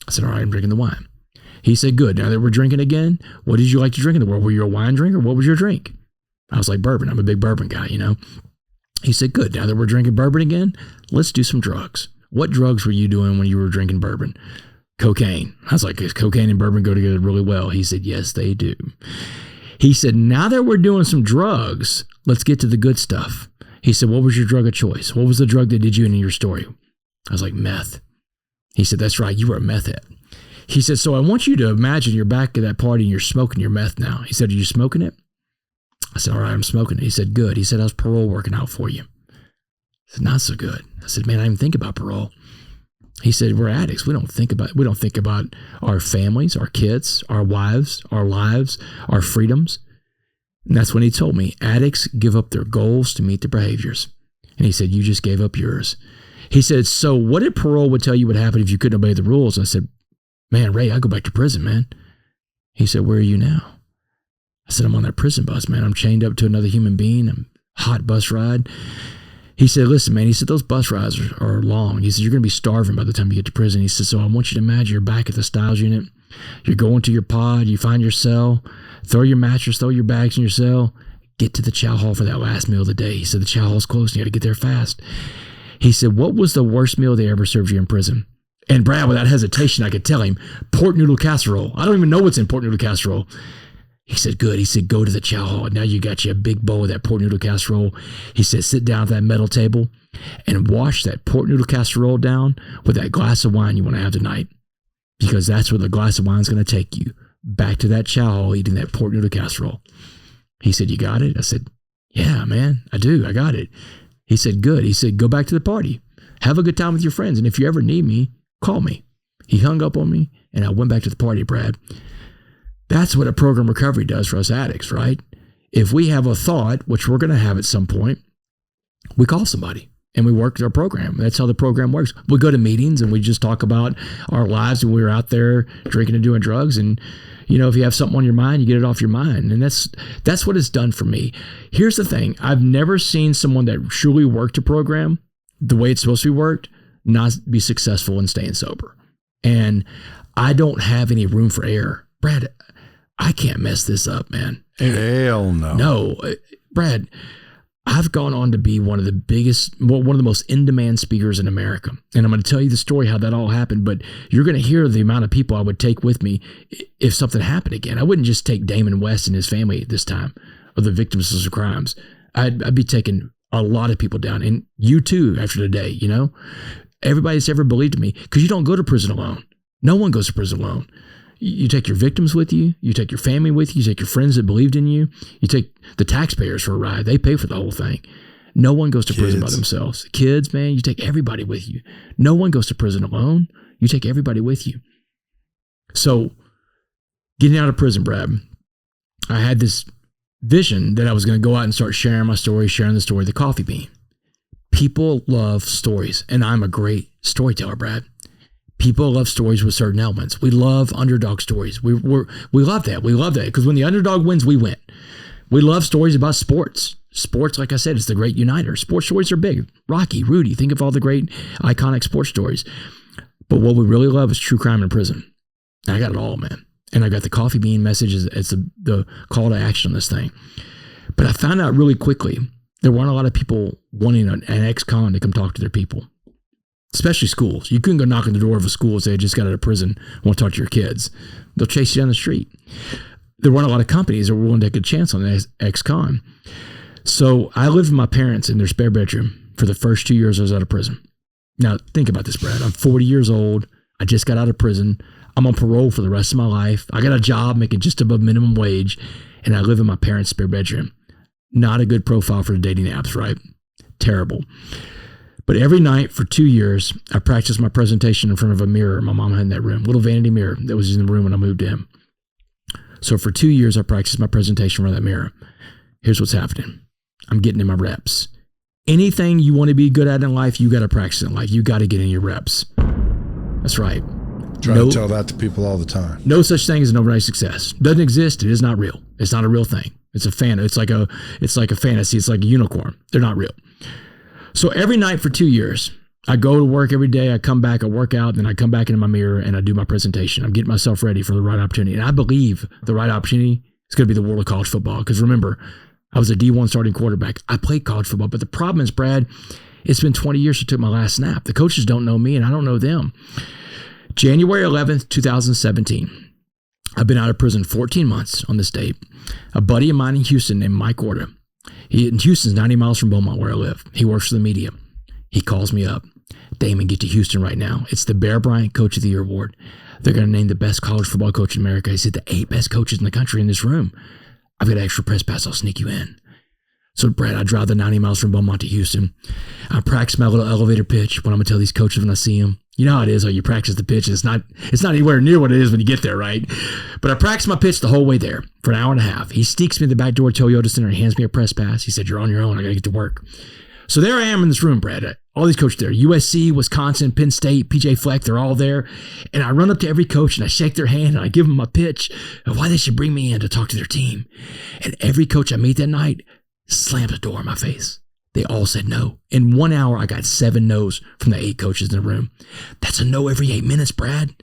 I said, all right, I'm drinking the wine. He said, good. Now that we're drinking again, what did you like to drink in the world? Were you a wine drinker? What was your drink? I was like, bourbon. I'm a big bourbon guy, you know. He said, good. Now that we're drinking bourbon again, let's do some drugs. What drugs were you doing when you were drinking bourbon? Cocaine. I was like, does cocaine and bourbon go together really well? He said, yes, they do. He said, now that we're doing some drugs, let's get to the good stuff. He said, what was your drug of choice? What was the drug that did you in your story? I was like, meth. He said, that's right. You were a meth head. He said, so I want you to imagine you're back at that party and you're smoking your meth now. He said, are you smoking it? I said, all right, I'm smoking it. He said, good. He said, how's parole working out for you? I said, not so good. I said, man, I didn't think about parole. He said, we're addicts. We don't think about our families, our kids, our wives, our lives, our freedoms. And that's when he told me, addicts give up their goals to meet their behaviors. And he said, you just gave up yours. He said, so what did parole would tell you would happen if you couldn't obey the rules? I said, man, Ray, I go back to prison, man. He said, where are you now? I said, I'm on that prison bus, man. I'm chained up to another human being. I'm hot bus ride. He said, listen, man, he said, those bus rides are long. He said, you're going to be starving by the time you get to prison. He said, so I want you to imagine you're back at the Styles unit. You're going to your pod. You find your cell. Throw your mattress, throw your bags in your cell. Get to the chow hall for that last meal of the day. He said, the chow hall's closed. You got to get there fast. He said, what was the worst meal they ever served you in prison? And Brad, without hesitation, I could tell him, pork noodle casserole. I don't even know what's in pork noodle casserole. He said, good. He said, go to the chow hall. Now you got you a big bowl of that pork noodle casserole. He said, sit down at that metal table and wash that pork noodle casserole down with that glass of wine you want to have tonight. Because that's where the glass of wine is going to take you, back to that chow hall eating that pork noodle casserole. He said, you got it? I said, yeah, man, I do. I got it. He said, good. He said, go back to the party. Have a good time with your friends. And if you ever need me, call me. He hung up on me and I went back to the party, Brad. That's what a program recovery does for us addicts, right? If we have a thought, which we're going to have at some point, we call somebody and we work our program. That's how the program works. We go to meetings and we just talk about our lives when we were out there drinking and doing drugs. And, you know, if you have something on your mind, you get it off your mind. And that's what it's done for me. Here's the thing. I've never seen someone that truly worked a program the way it's supposed to be worked not be successful in staying sober. And I don't have any room for error. Brad, I can't mess this up, man. Hell no. No, Brad, I've gone on to be one of the most in-demand speakers in America. And I'm going to tell you the story how that all happened, but you're going to hear the amount of people I would take with me if something happened again. I wouldn't just take Damon West and his family this time, or the victims of crimes. I'd be taking a lot of people down, and you too after today, you know? Everybody that's ever believed in me, because you don't go to prison alone. No one goes to prison alone. You take your victims with you. You take your family with you. You take your friends that believed in you. You take the taxpayers for a ride. They pay for the whole thing. No one goes to prison by themselves. Kids, man, you take everybody with you. No one goes to prison alone. You take everybody with you. So getting out of prison, Brad, I had this vision that I was going to go out and start sharing my story, sharing the story of the coffee bean. People love stories, and I'm a great storyteller, Brad. People love stories with certain elements. We love underdog stories. We love that. We love that because when the underdog wins, we win. We love stories about sports. Sports, like I said, is the great uniter. Sports stories are big. Rocky, Rudy, think of all the great iconic sports stories. But what we really love is true crime in prison. I got it all, man. And I got the coffee bean message as the call to action on this thing. But I found out really quickly there weren't a lot of people wanting an ex-con to come talk to their people, especially schools. You couldn't go knock on the door of a school and say, I just got out of prison, want to talk to your kids. They'll chase you down the street. There weren't a lot of companies that were willing to take a chance on an ex-con. So I lived with my parents in their spare bedroom for the first 2 years I was out of prison. Now, think about this, Brad. I'm 40 years old. I just got out of prison. I'm on parole for the rest of my life. I got a job making just above minimum wage, and I live in my parents' spare bedroom. Not a good profile for the dating apps, right? Terrible. But every night for 2 years, I practiced my presentation in front of a mirror my mom had in that room, little vanity mirror that was in the room when I moved in. So for 2 years, I practiced my presentation in front of that mirror. Here's what's happening. I'm getting in my reps. Anything you want to be good at in life, you got to practice in life. You got to get in your reps. That's right. Try to tell that to people all the time. No such thing as an overnight success. Doesn't exist. It is not real. It's not a real thing. It's a it's like a fantasy. It's like a unicorn. They're not real. So every night for 2 years, I go to work every day. I come back, I work out, then I come back into my mirror and I do my presentation. I'm getting myself ready for the right opportunity. And I believe the right opportunity is going to be the world of college football. Because remember, I was a D1 starting quarterback. I played college football. But the problem is, Brad, it's been 20 years since I took my last snap. The coaches don't know me and I don't know them. January 11th, 2017. I've been out of prison 14 months on this date. A buddy of mine in Houston named Mike Orta. Houston's 90 miles from Beaumont where I live. He works for the media. He calls me up. Damon, get to Houston right now. It's the Bear Bryant Coach of the Year Award. They're going to name the best college football coach in America. He said the 8 best coaches in the country in this room. I've got an extra press pass. I'll sneak you in. So, Brad, I drive the 90 miles from Beaumont to Houston. I practice my little elevator pitch when I'm going to tell these coaches when I see them. You know how it is, how you practice the pitch. It's not anywhere near what it is when you get there, right? But I practiced my pitch the whole way there for an hour and a half. He sneaks me in the back door of Toyota Center and hands me a press pass. He said, you're on your own. I got to get to work. So there I am in this room, Brad. All these coaches there. USC, Wisconsin, Penn State, PJ Fleck, they're all there. And I run up to every coach and I shake their hand and I give them my pitch of why they should bring me in to talk to their team. And every coach I meet that night slams the door in my face. They all said no. In 1 hour, I got 7 no's from the 8 coaches in the room. That's a no every 8 minutes, Brad.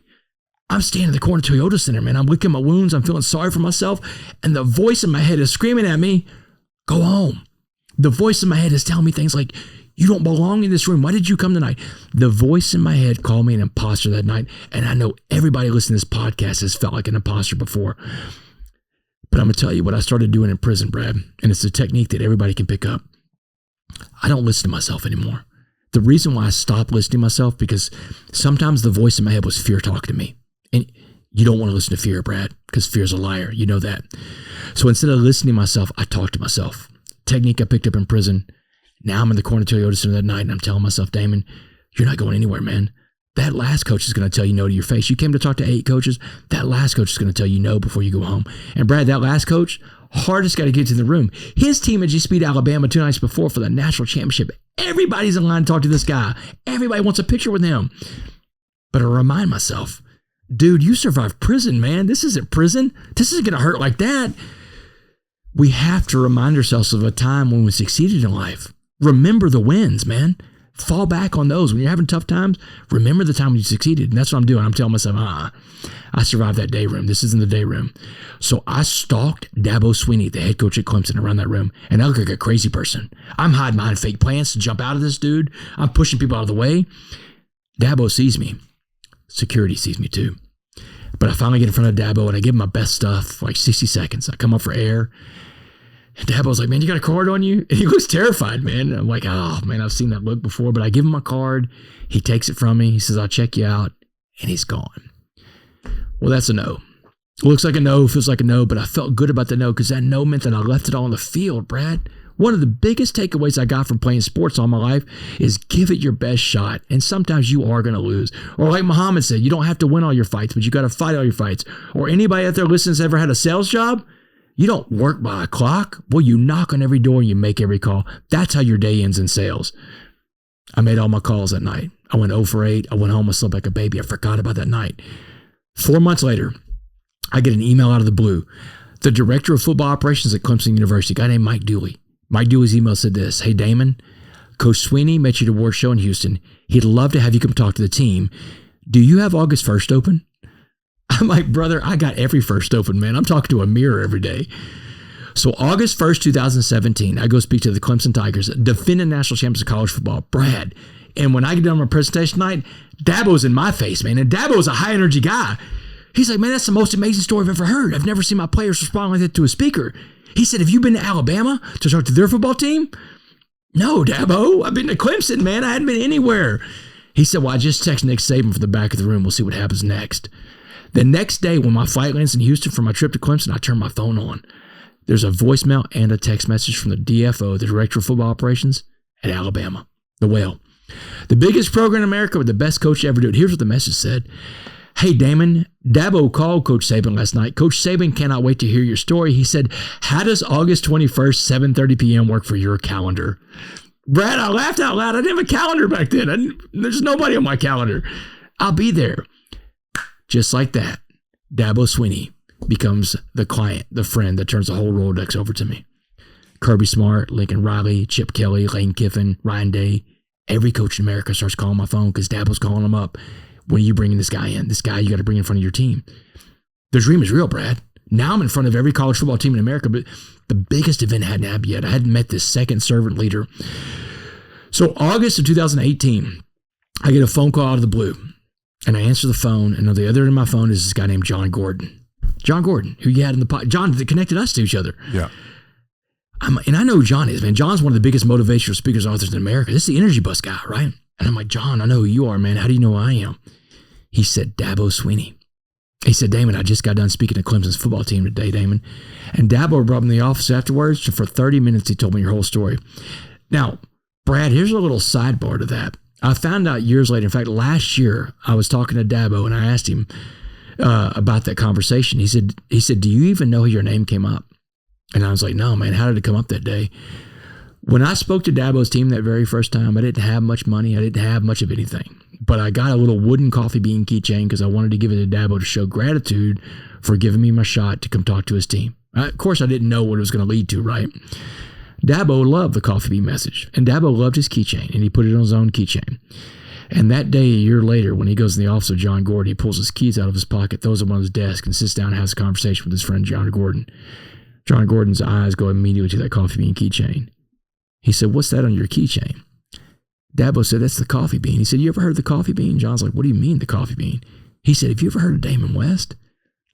I'm standing in the corner of Toyota Center, man. I'm licking my wounds. I'm feeling sorry for myself. And the voice in my head is screaming at me, go home. The voice in my head is telling me things like, you don't belong in this room. Why did you come tonight? The voice in my head called me an imposter that night. And I know everybody listening to this podcast has felt like an imposter before. But I'm going to tell you what I started doing in prison, Brad. And it's a technique that everybody can pick up. I don't listen to myself anymore. The reason why I stopped listening to myself, because sometimes the voice in my head was fear talking to me. And you don't want to listen to fear, Brad, because fear is a liar. You know that. So instead of listening to myself, I talk to myself. Technique I picked up in prison. Now I'm in the corner of Toyota Center that night and I'm telling myself, Damon, you're not going anywhere, man. That last coach is going to tell you no to your face. You came to talk to 8 coaches. That last coach is going to tell you no before you go home. And Brad, that last coach, hardest guy to get to the room. His team had just beat Alabama 2 nights before for the national championship. Everybody's in line to talk to this guy. Everybody wants a picture with him. But I remind myself, dude, you survived prison, man. This isn't prison. This isn't going to hurt like that. We have to remind ourselves of a time when we succeeded in life. Remember the wins, man. Fall back on those. When you're having tough times, remember the time when you succeeded. And that's what I'm doing. I'm telling myself, I survived that day room. This isn't the day room. So I stalked Dabo Swinney, the head coach at Clemson, around that room. And I look like a crazy person. I'm hiding behind fake plans to jump out of this dude. I'm pushing people out of the way. Dabo sees me. Security sees me too. But I finally get in front of Dabo and I give him my best stuff, like 60 seconds. I come up for air. And Dabo's like, man, you got a card on you? And he looks terrified, man. And I'm like, oh, man, I've seen that look before. But I give him my card. He takes it from me. He says, I'll check you out. And he's gone. Well, that's a no. Looks like a no, feels like a no. But I felt good about the no because that no meant that I left it all on the field, Brad. One of the biggest takeaways I got from playing sports all my life is give it your best shot. And sometimes you are going to lose. Or like Muhammad said, you don't have to win all your fights, but you got to fight all your fights. Or anybody out there listening that's ever had a sales job, you don't work by a clock. Well, you knock on every door and you make every call. That's how your day ends in sales. I made all my calls that night. I went 0 for 8. I went home. I slept like a baby. I forgot about that night. 4 months later, I get an email out of the blue. The director of football operations at Clemson University, a guy named Mike Dooley. Mike Dooley's email said this: hey, Damon, Coach Swinney met you at a award show in Houston. He'd love to have you come talk to the team. Do you have August 1st open? I'm like, brother, I got every first open, man. I'm talking to a mirror every day. So August 1st, 2017, I go speak to the Clemson Tigers, defending national champions of college football, Brad. And when I get done my presentation night, Dabo's in my face, man. And Dabo's a high energy guy. He's like, man, that's the most amazing story I've ever heard. I've never seen my players respond like that to a speaker. He said, have you been to Alabama to talk to their football team? No, Dabo, I've been to Clemson, man. I hadn't been anywhere. He said, well, I just texted Nick Saban from the back of the room. We'll see what happens next. The next day, when my flight lands in Houston for my trip to Clemson, I turn my phone on. There's a voicemail and a text message from the DFO, the Director of Football Operations at Alabama, the Whale. The biggest program in America with the best coach ever do it. Here's what the message said. Hey, Damon, Dabo called Coach Saban last night. Coach Saban cannot wait to hear your story. He said, how does August 21st, 7:30 p.m. work for your calendar? Brad, I laughed out loud. I didn't have a calendar back then. There's nobody on my calendar. I'll be there. Just like that, Dabo Swinney becomes the client, the friend that turns the whole Rolodex over to me. Kirby Smart, Lincoln Riley, Chip Kelly, Lane Kiffin, Ryan Day. Every coach in America starts calling my phone because Dabo's calling them up. When are you bringing this guy in? This guy you got to bring in front of your team. The dream is real, Brad. Now I'm in front of every college football team in America, but the biggest event hadn't happened yet. I hadn't met this second servant leader. So August of 2018, I get a phone call out of the blue, and I answer the phone, and on the other end of my phone is this guy named John Gordon. John Gordon, who you had in the pod. John, that connected us to each other. Yeah. And I know who John is, man. John's one of the biggest motivational speakers and authors in America. This is the Energy Bus guy, right? And I'm like, John, I know who you are, man. How do you know who I am? He said, Dabo Swinney. He said, Damon, I just got done speaking to Clemson's football team today, Damon. And Dabo brought me in the office afterwards. For 30 minutes, he told me your whole story. Now, Brad, here's a little sidebar to that. I found out years later. In fact, last year, I was talking to Dabo, and I asked him about that conversation. He said, do you even know how your name came up? And I was like, no, man, how did it come up that day? When I spoke to Dabo's team that very first time, I didn't have much money. I didn't have much of anything. But I got a little wooden coffee bean keychain because I wanted to give it to Dabo to show gratitude for giving me my shot to come talk to his team. Of course, I didn't know what it was going to lead to, right? Dabo loved the coffee bean message, and Dabo loved his keychain, and he put it on his own keychain. And that day, a year later, when he goes in the office of John Gordon, he pulls his keys out of his pocket, throws them on his desk, and sits down and has a conversation with his friend John Gordon. John Gordon's eyes go immediately to that coffee bean keychain. He said, what's that on your keychain? Dabo said, that's the coffee bean. He said, you ever heard of the coffee bean? John's like, what do you mean the coffee bean? He said, have you ever heard of Damon West?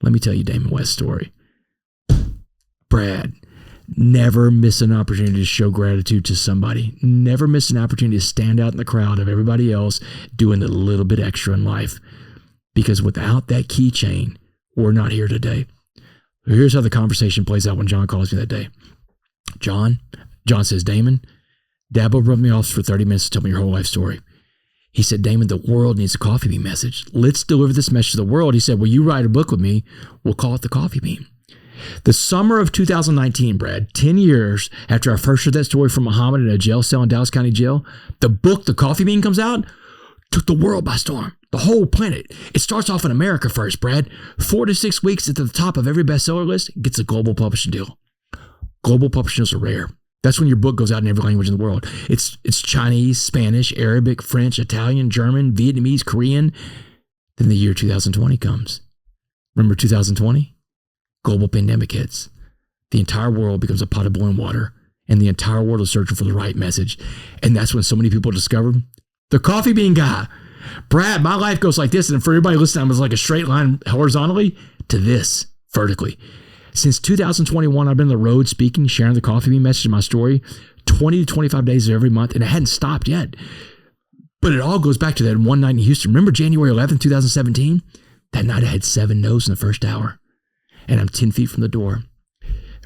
Let me tell you Damon West's story. Brad, never miss an opportunity to show gratitude to somebody. Never miss an opportunity to stand out in the crowd of everybody else doing a little bit extra in life. Because without that keychain, we're not here today. Here's how the conversation plays out when John calls me that day. John says, Damon, Dabo brought me off for 30 minutes to tell me your whole life story. He said, Damon, the world needs a coffee bean message. Let's deliver this message to the world. He said, will you write a book with me? We'll call it The Coffee Bean. The summer of 2019, Brad, 10 years after I first heard that story from Muhammad in a jail cell in Dallas County Jail, the book, The Coffee Bean, comes out, took the world by storm, the whole planet. It starts off in America first, Brad. 4 to 6 weeks at the top of every bestseller list, gets a global publishing deal. Global publishing deals are rare. That's when your book goes out in every language in the world. It's Chinese, Spanish, Arabic, French, Italian, German, Vietnamese, Korean. Then the year 2020 comes. Remember 2020? Global pandemic hits. The entire world becomes a pot of boiling water, and the entire world is searching for the right message. And that's when so many people discovered the coffee bean guy. Brad, my life goes like this, and for everybody listening, it's like a straight line horizontally to this vertically. Since 2021, I've been on the road speaking, sharing the coffee bean message in my story, 20 to 25 days of every month, and it hadn't stopped yet. But it all goes back to that one night in Houston. Remember January 11th, 2017? That night I had 7 no's in the first hour, and I'm 10 feet from the door.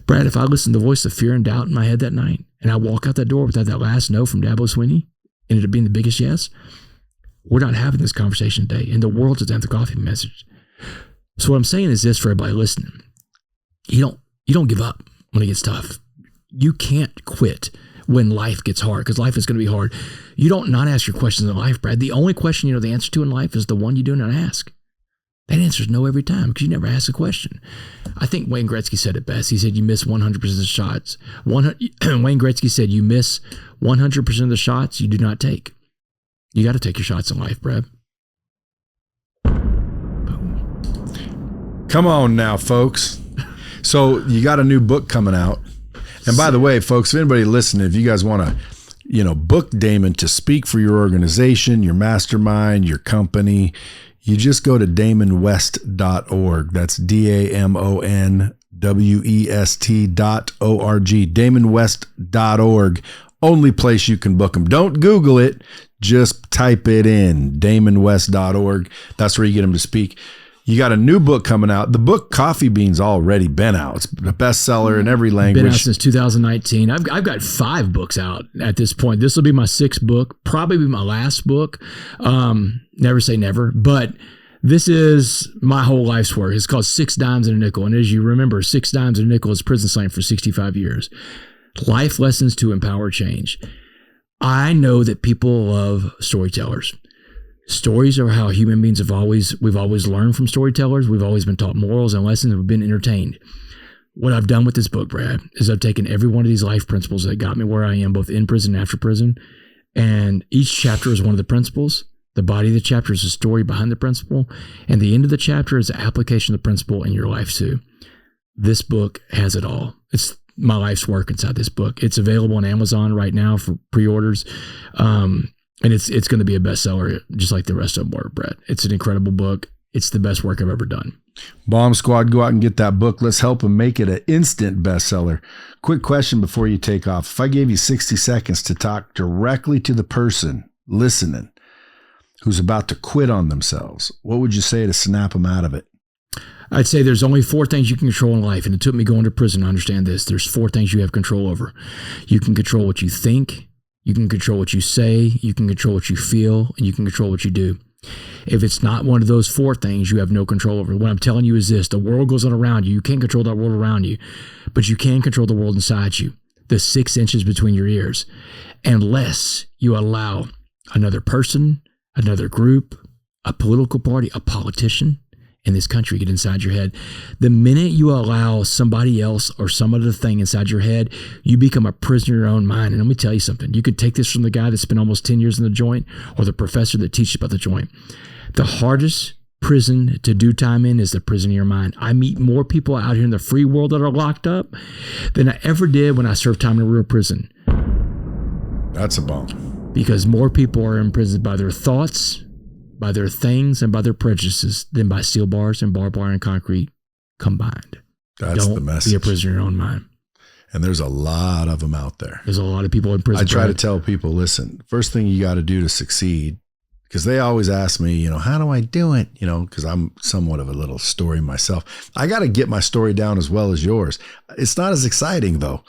Brad, if I listen to the voice of fear and doubt in my head that night, and I walk out that door without that last no from Dabo Swinney, ended up being the biggest yes, we're not having this conversation today, and the world doesn't have the coffee message. So what I'm saying is this for everybody listening. You don't give up when it gets tough. You can't quit when life gets hard, because life is going to be hard. You don't not ask your questions in life, Brad. The only question you know the answer to in life is the one you do not ask. That answer is no every time because you never ask a question. I think Wayne Gretzky said it best. He said you miss 100% of the shots. Wayne Gretzky said you miss 100% of the shots you do not take. You got to take your shots in life, Brad. Boom. Come on now, folks. So you got a new book coming out. And by the way, folks, if anybody listening, if you guys want to, book Damon to speak for your organization, your mastermind, your company, you just go to damonwest.org. That's DamonWest.org. damonwest.org. Only place you can book them. Don't Google it. Just type it in, damonwest.org. That's where you get them to speak. You got a new book coming out. The book Coffee Beans already been out. It's a bestseller in every language. Been out since 2019. I've got 5 books out at this point. This will be my 6th book, probably be my last book. Never say never, but this is my whole life's work. It's called 6 Dimes and a Nickel. And as you remember, 6 Dimes and a Nickel is prison slang for 65 years. Life lessons to empower change. I know that people love storytellers. Stories are how human beings we've always learned from storytellers. We've always been taught morals and lessons, and we've been entertained. What I've done with this book, Brad, is I've taken every one of these life principles that got me where I am, both in prison and after prison. And each chapter is one of the principles. The body of the chapter is a story behind the principle. And the end of the chapter is the application of the principle in your life too. This book has it all. It's my life's work inside this book. It's available on Amazon right now for pre-orders. And it's going to be a bestseller, just like the rest of them were, Brett. It's an incredible book. It's the best work I've ever done. Bomb Squad, go out and get that book. Let's help them make it an instant bestseller. Quick question before you take off. If I gave you 60 seconds to talk directly to the person listening who's about to quit on themselves, what would you say to snap them out of it? I'd say there's only 4 things you can control in life. And it took me going to prison to understand this. There's 4 things you have control over. You can control what you think. You can control what you say, you can control what you feel, and you can control what you do. If it's not one of those 4 things, you have no control over. What I'm telling you is this: the world goes on around you. You can't control that world around you, but you can control the world inside you, the 6 inches between your ears, unless you allow another person, another group, a political party, a politician in this country get inside your head. The minute you allow somebody else or some other thing inside your head, you become a prisoner of your own mind. And let me tell you something. You could take this from the guy that spent almost 10 years in the joint or the professor that teaches about the joint. The hardest prison to do time in is the prison of your mind. I meet more people out here in the free world that are locked up than I ever did when I served time in a real prison. That's a bomb. Because more people are imprisoned by their thoughts, by their things, and by their prejudices than by steel bars and barbed wire and concrete combined. That's the message. Be a prisoner in your own mind. And there's a lot of them out there. There's a lot of people in prison. I try to tell people, listen, first thing you got to do to succeed, because they always ask me, how do I do it? Because I'm somewhat of a little story myself. I got to get my story down as well as yours. It's not as exciting though.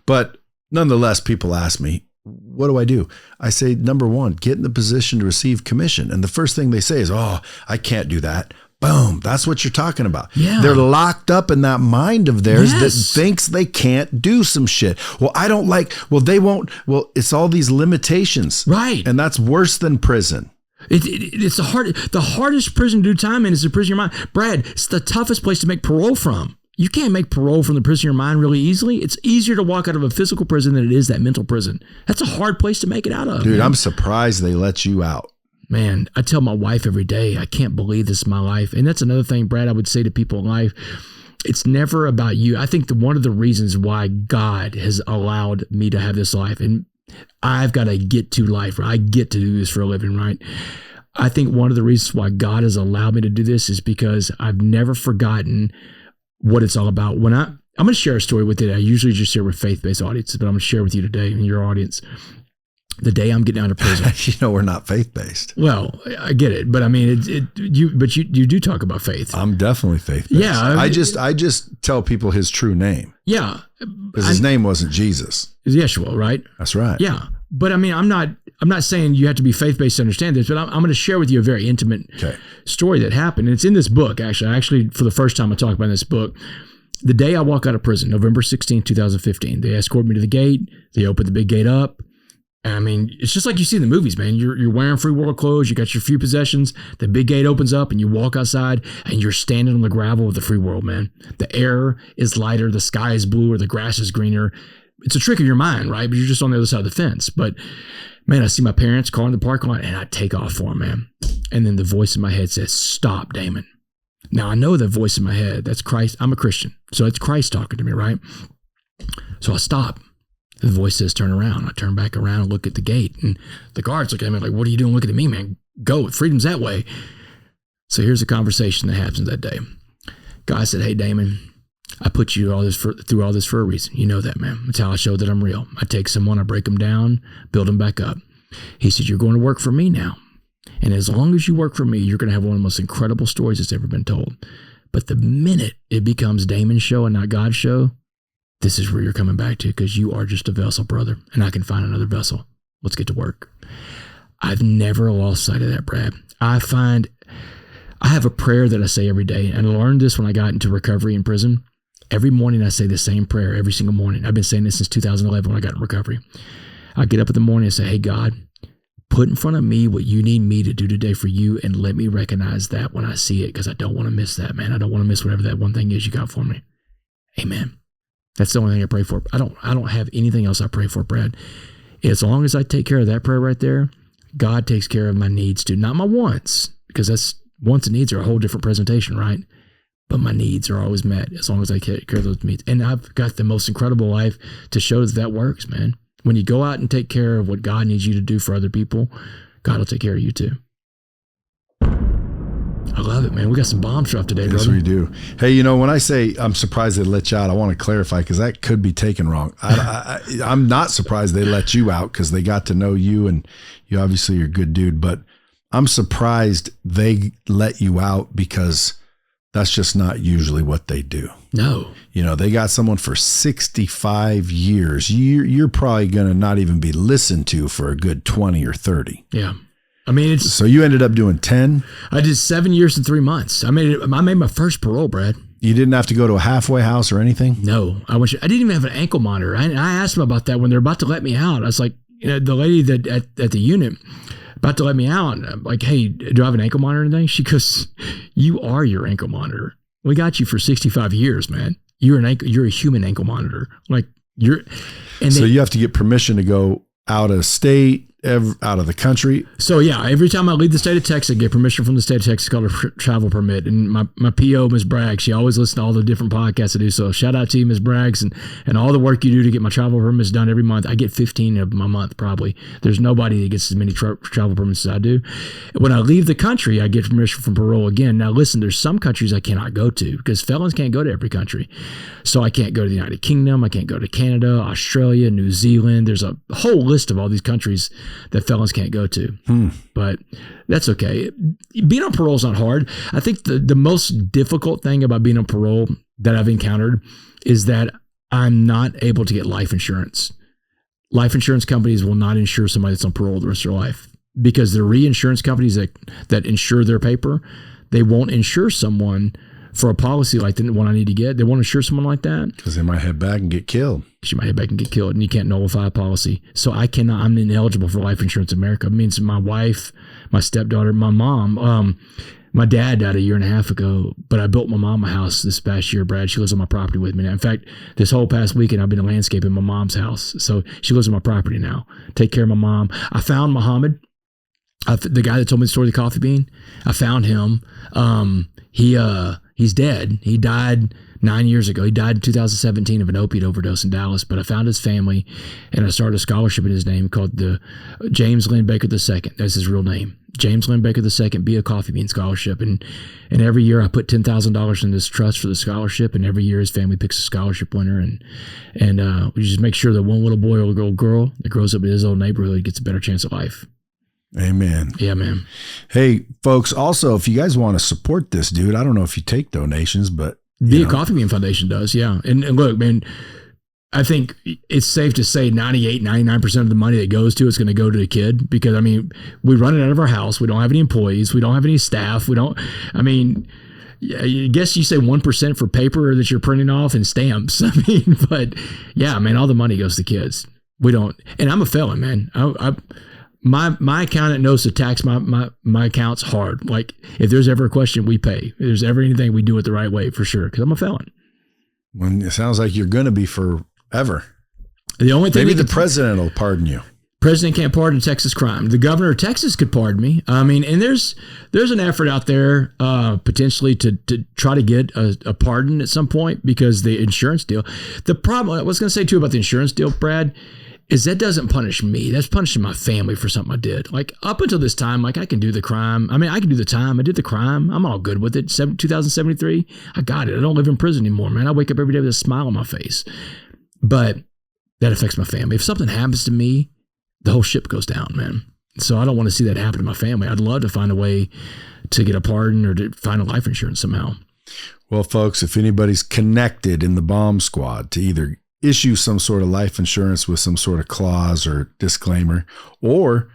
But nonetheless, people ask me, what do I do? I say, number 1, get in the position to receive commission. And the first thing they say is, oh, I can't do that. Boom. That's what you're talking about. Yeah. They're locked up in that mind of theirs that thinks they can't do some shit. They won't. Well, it's all these limitations. Right. And that's worse than prison. It's the hardest prison to do time in is the prison of your mind. Brad, it's the toughest place to make parole from. You can't make parole from the prison of your mind really easily. It's easier to walk out of a physical prison than it is that mental prison. That's a hard place to make it out of. Dude, man. I'm surprised they let you out. Man, I tell my wife every day, I can't believe this is my life. And that's another thing, Brad, I would say to people in life. It's never about you. I think one of the reasons why God has allowed me to have this life, and I've got to get to life, right? I get to do this for a living, right? I think one of the reasons why God has allowed me to do this is because I've never forgotten what it's all about. I'm going to share a story with you. I usually just share with faith-based audiences, but I'm going to share with you today in your audience. The day I'm getting out of prison. We're not faith-based. Well, I get it, but I mean, you do talk about faith. I'm definitely faith-based. Yeah, I just tell people his true name. Yeah, because his name wasn't Jesus. It's Yeshua, right? That's right. Yeah, but I mean, I'm not saying you have to be faith-based to understand this, but I'm going to share with you a very intimate story that happened. And it's in this book, actually. Actually, for the first time I talk about this book. The day I walk out of prison, November 16, 2015, they escort me to the gate. They open the big gate up. I mean, it's just like you see in the movies, man. You're wearing free world clothes. You got your few possessions. The big gate opens up and you walk outside and you're standing on the gravel of the free world, man. The air is lighter. The sky is blue or the grass is greener. It's a trick of your mind, right? But you're just on the other side of the fence. But man, I see my parents' car in the parking lot and I take off for them, man. And then the voice in my head says, "Stop, Damon. Now I know that voice in my head. That's Christ. I'm a Christian. So it's Christ talking to me, right? So I stop. The voice says, turn around. I turn back around and look at the gate. And the guards look at me like, what are you doing looking at me, man? Go. Freedom's that way. So here's the conversation that happens that day. Guy said, hey, Damon, I put you through all this for a reason. You know that, man. That's how I show that I'm real. I take someone, I break them down, build them back up. He said, you're going to work for me now. And as long as you work for me, you're going to have one of the most incredible stories that's ever been told. But the minute it becomes Damon's show and not God's show, this is where you're coming back to, because you are just a vessel, brother, and I can find another vessel. Let's get to work. I've never lost sight of that, Brad. I have a prayer that I say every day, and I learned this when I got into recovery in prison. Every morning I say the same prayer every single morning. I've been saying this since 2011 when I got in recovery. I get up in the morning and say, hey, God, put in front of me what you need me to do today for you, and let me recognize that when I see it, because I don't want to miss that, man. I don't want to miss whatever that one thing is you got for me. Amen. That's the only thing I pray for. I don't have anything else I pray for, Brad. As long as I take care of that prayer right there, God takes care of my needs too. Not my wants, because that's wants and needs are a whole different presentation, right? But my needs are always met as long as I take care of those needs. And I've got the most incredible life to show that works, man. When you go out and take care of what God needs you to do for other people, God will take care of you too. I love it, man. We got some bomb stuff today, brother. Yes, we do. Hey, when I say I'm surprised they let you out, I want to clarify, because that could be taken wrong. I'm not surprised they let you out, because they got to know you, and you obviously are a good dude. But I'm surprised they let you out, because that's just not usually what they do. No. They got someone for 65 years. You're probably going to not even be listened to for a good 20 or 30. Yeah. I mean, so you ended up doing 10? I did 7 years and 3 months. I made my first parole, Brad. You didn't have to go to a halfway house or anything? No. I didn't even have an ankle monitor. I asked them about that when they're about to let me out. I was like, the lady that at the unit about to let me out, I'm like, hey, do I have an ankle monitor or anything? She goes, you are your ankle monitor. We got you for 65 years, man. You're a human ankle monitor. Like so you have to get permission to go out of state, out of the country. So yeah, every time I leave the state of Texas, I get permission from the state of Texas called a travel permit. And my PO, Ms. Braggs, she always listens to all the different podcasts I do. So shout out to you, Ms. Braggs, and all the work you do to get my travel permits done every month. I get 15 of my month probably. There's nobody that gets as many travel permits as I do. When I leave the country, I get permission from parole again. Now listen, there's some countries I cannot go to, because felons can't go to every country. So I can't go to the United Kingdom. I can't go to Canada, Australia, New Zealand. There's a whole list of all these countries that felons can't go to. But that's okay. Being on parole is not hard. I think the most difficult thing about being on parole that I've encountered is that I'm not able to get life insurance. Life insurance companies will not insure somebody that's on parole the rest of their life, because the reinsurance companies that insure their paper, they won't insure someone for a policy like the one I need to get. They won't insure someone like that. Because they might head back and get killed. She might head back and get killed, and you can't nullify a policy. So I'm ineligible for life insurance in America. It means my wife, my stepdaughter, my mom, my dad died 1.5 years ago, but I built my mom a house this past year, Brad. She lives on my property with me now. In fact, this whole past weekend, I've been landscaping my mom's house. So she lives on my property now. Take care of my mom. I found Muhammad, the guy that told me the story of the coffee bean. I found him. He's dead. He died 9 years ago. He died in 2017 of an opiate overdose in Dallas, but I found his family, and I started a scholarship in his name called the James Lynn Baker II. That's his real name. James Lynn Baker II, Be a Coffee Bean Scholarship. And every year I put $10,000 in this trust for the scholarship, and every year his family picks a scholarship winner. And we just make sure that one little boy or little girl that grows up in his old neighborhood gets a better chance of life. Amen. Yeah, man. Hey, folks, also, if you guys want to support this dude, I don't know if you take donations, but Be a Coffee Bean Foundation does, yeah. And look, man, I think it's safe to say 99% of the money that goes to it's going to go to the kid, because, I mean, we run it out of our house. We don't have any employees. We don't have any staff. I guess you say 1% for paper that you're printing off and stamps. But yeah, man, all the money goes to kids. We don't, and I'm a felon, man. My accountant knows to tax my accounts hard. Like, if there's ever a question, we pay. If there's ever anything, we do it the right way for sure, because I'm a felon. Well, it sounds like you're going to be forever. The only thing maybe the president will pardon you. President can't pardon a Texas crime. The governor of Texas could pardon me. I mean, and there's an effort out there potentially to try to get a pardon at some point because the insurance deal. The problem I was going to say too about the insurance deal, Brad, is that doesn't punish me. That's punishing my family for something I did. Like up until this time, like I can do the crime. I mean, I can do the time. I did the crime. I'm all good with it. 2073, I got it. I don't live in prison anymore, man. I wake up every day with a smile on my face. But that affects my family. If something happens to me, the whole ship goes down, man. So I don't want to see that happen to my family. I'd love to find a way to get a pardon or to find a life insurance somehow. Well, folks, if anybody's connected in the bomb squad to either issue some sort of life insurance with some sort of clause or disclaimer, or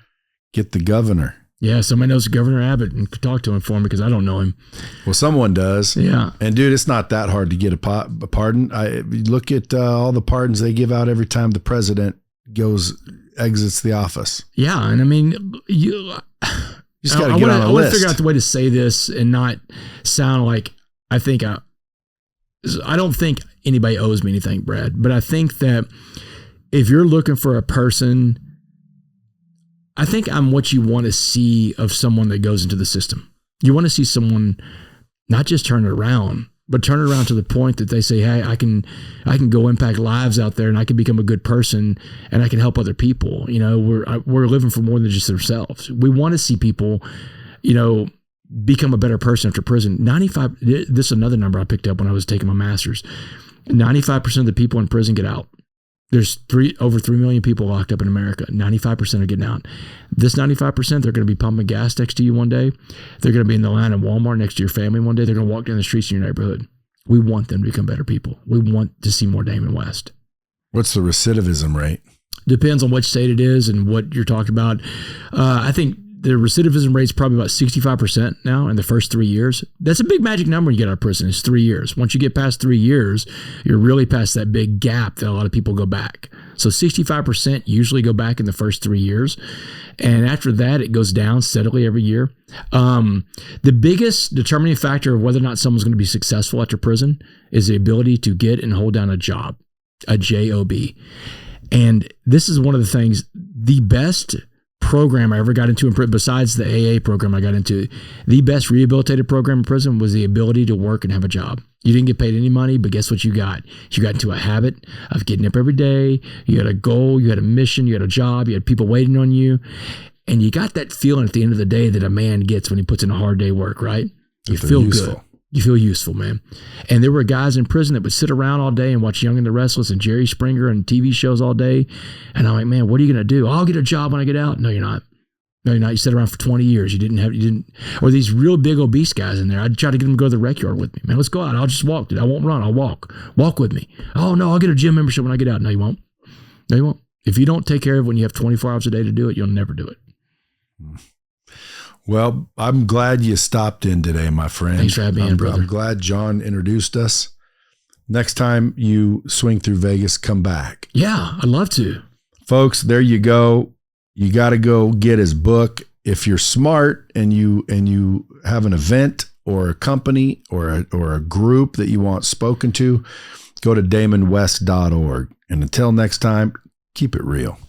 get the governor. Yeah, somebody knows Governor Abbott and could talk to him for me because I don't know him. Well, someone does. Yeah. And dude, it's not that hard to get a pardon. Look at all the pardons they give out every time the president exits the office. Yeah, and I mean, you just got to get on a list. I want to figure out the way to say this and not sound like I don't think anybody owes me anything, Brad, but I think that if you're looking for a person, I think I'm what you want to see of someone that goes into the system. You want to see someone not just turn it around, but turn it around to the point that they say, hey, I can go impact lives out there and I can become a good person and I can help other people. You know, we're living for more than just ourselves. We want to see people, you know, become a better person after prison. 95, this is another number I picked up when I was taking my master's. 95% of the people in prison get out. There's over 3 million people locked up in America. 95% are getting out. This 95%, they're going to be pumping gas next to you one day. They're going to be in the line at Walmart next to your family one day. They're going to walk down the streets in your neighborhood. We want them to become better people. We want to see more Damon West. What's the recidivism rate? Depends on which state it is and what you're talking about. I think the recidivism rate is probably about 65% now in the first 3 years. That's a big magic number when you get out of prison. It's 3 years. Once you get past 3 years, you're really past that big gap that a lot of people go back. So 65% usually go back in the first 3 years. And after that, it goes down steadily every year. The biggest determining factor of whether or not someone's going to be successful after prison is the ability to get and hold down a job, a job. And this is one of the things, the best program I ever got into in prison, besides the AA program I got into, the best rehabilitative program in prison was the ability to work and have a job. You didn't get paid any money, but guess what you got? You got into a habit of getting up every day. You had a goal, you had a mission, you had a job, you had people waiting on you. And you got that feeling at the end of the day that a man gets when he puts in a hard day work, right? You feel good. You feel useful, man. And there were guys in prison that would sit around all day and watch Young and the Restless and Jerry Springer and TV shows all day. And I'm like, man, what are you going to do? I'll get a job when I get out. No, you're not. No, you're not. You sat around for 20 years. Or these real big obese guys in there. I'd try to get them to go to the rec yard with me. Man, let's go out. I'll just walk, dude. I won't run. I'll walk. Walk with me. Oh, no, I'll get a gym membership when I get out. No, you won't. No, you won't. If you don't take care of it when you have 24 hours a day to do it, you'll never do it. Well, I'm glad you stopped in today, my friend. Thanks for having me in, brother. I'm glad John introduced us. Next time you swing through Vegas, come back. Yeah, I'd love to. Folks, there you go. You got to go get his book. If you're smart and you have an event or a company or a group that you want spoken to, go to damonwest.org. And until next time, keep it real.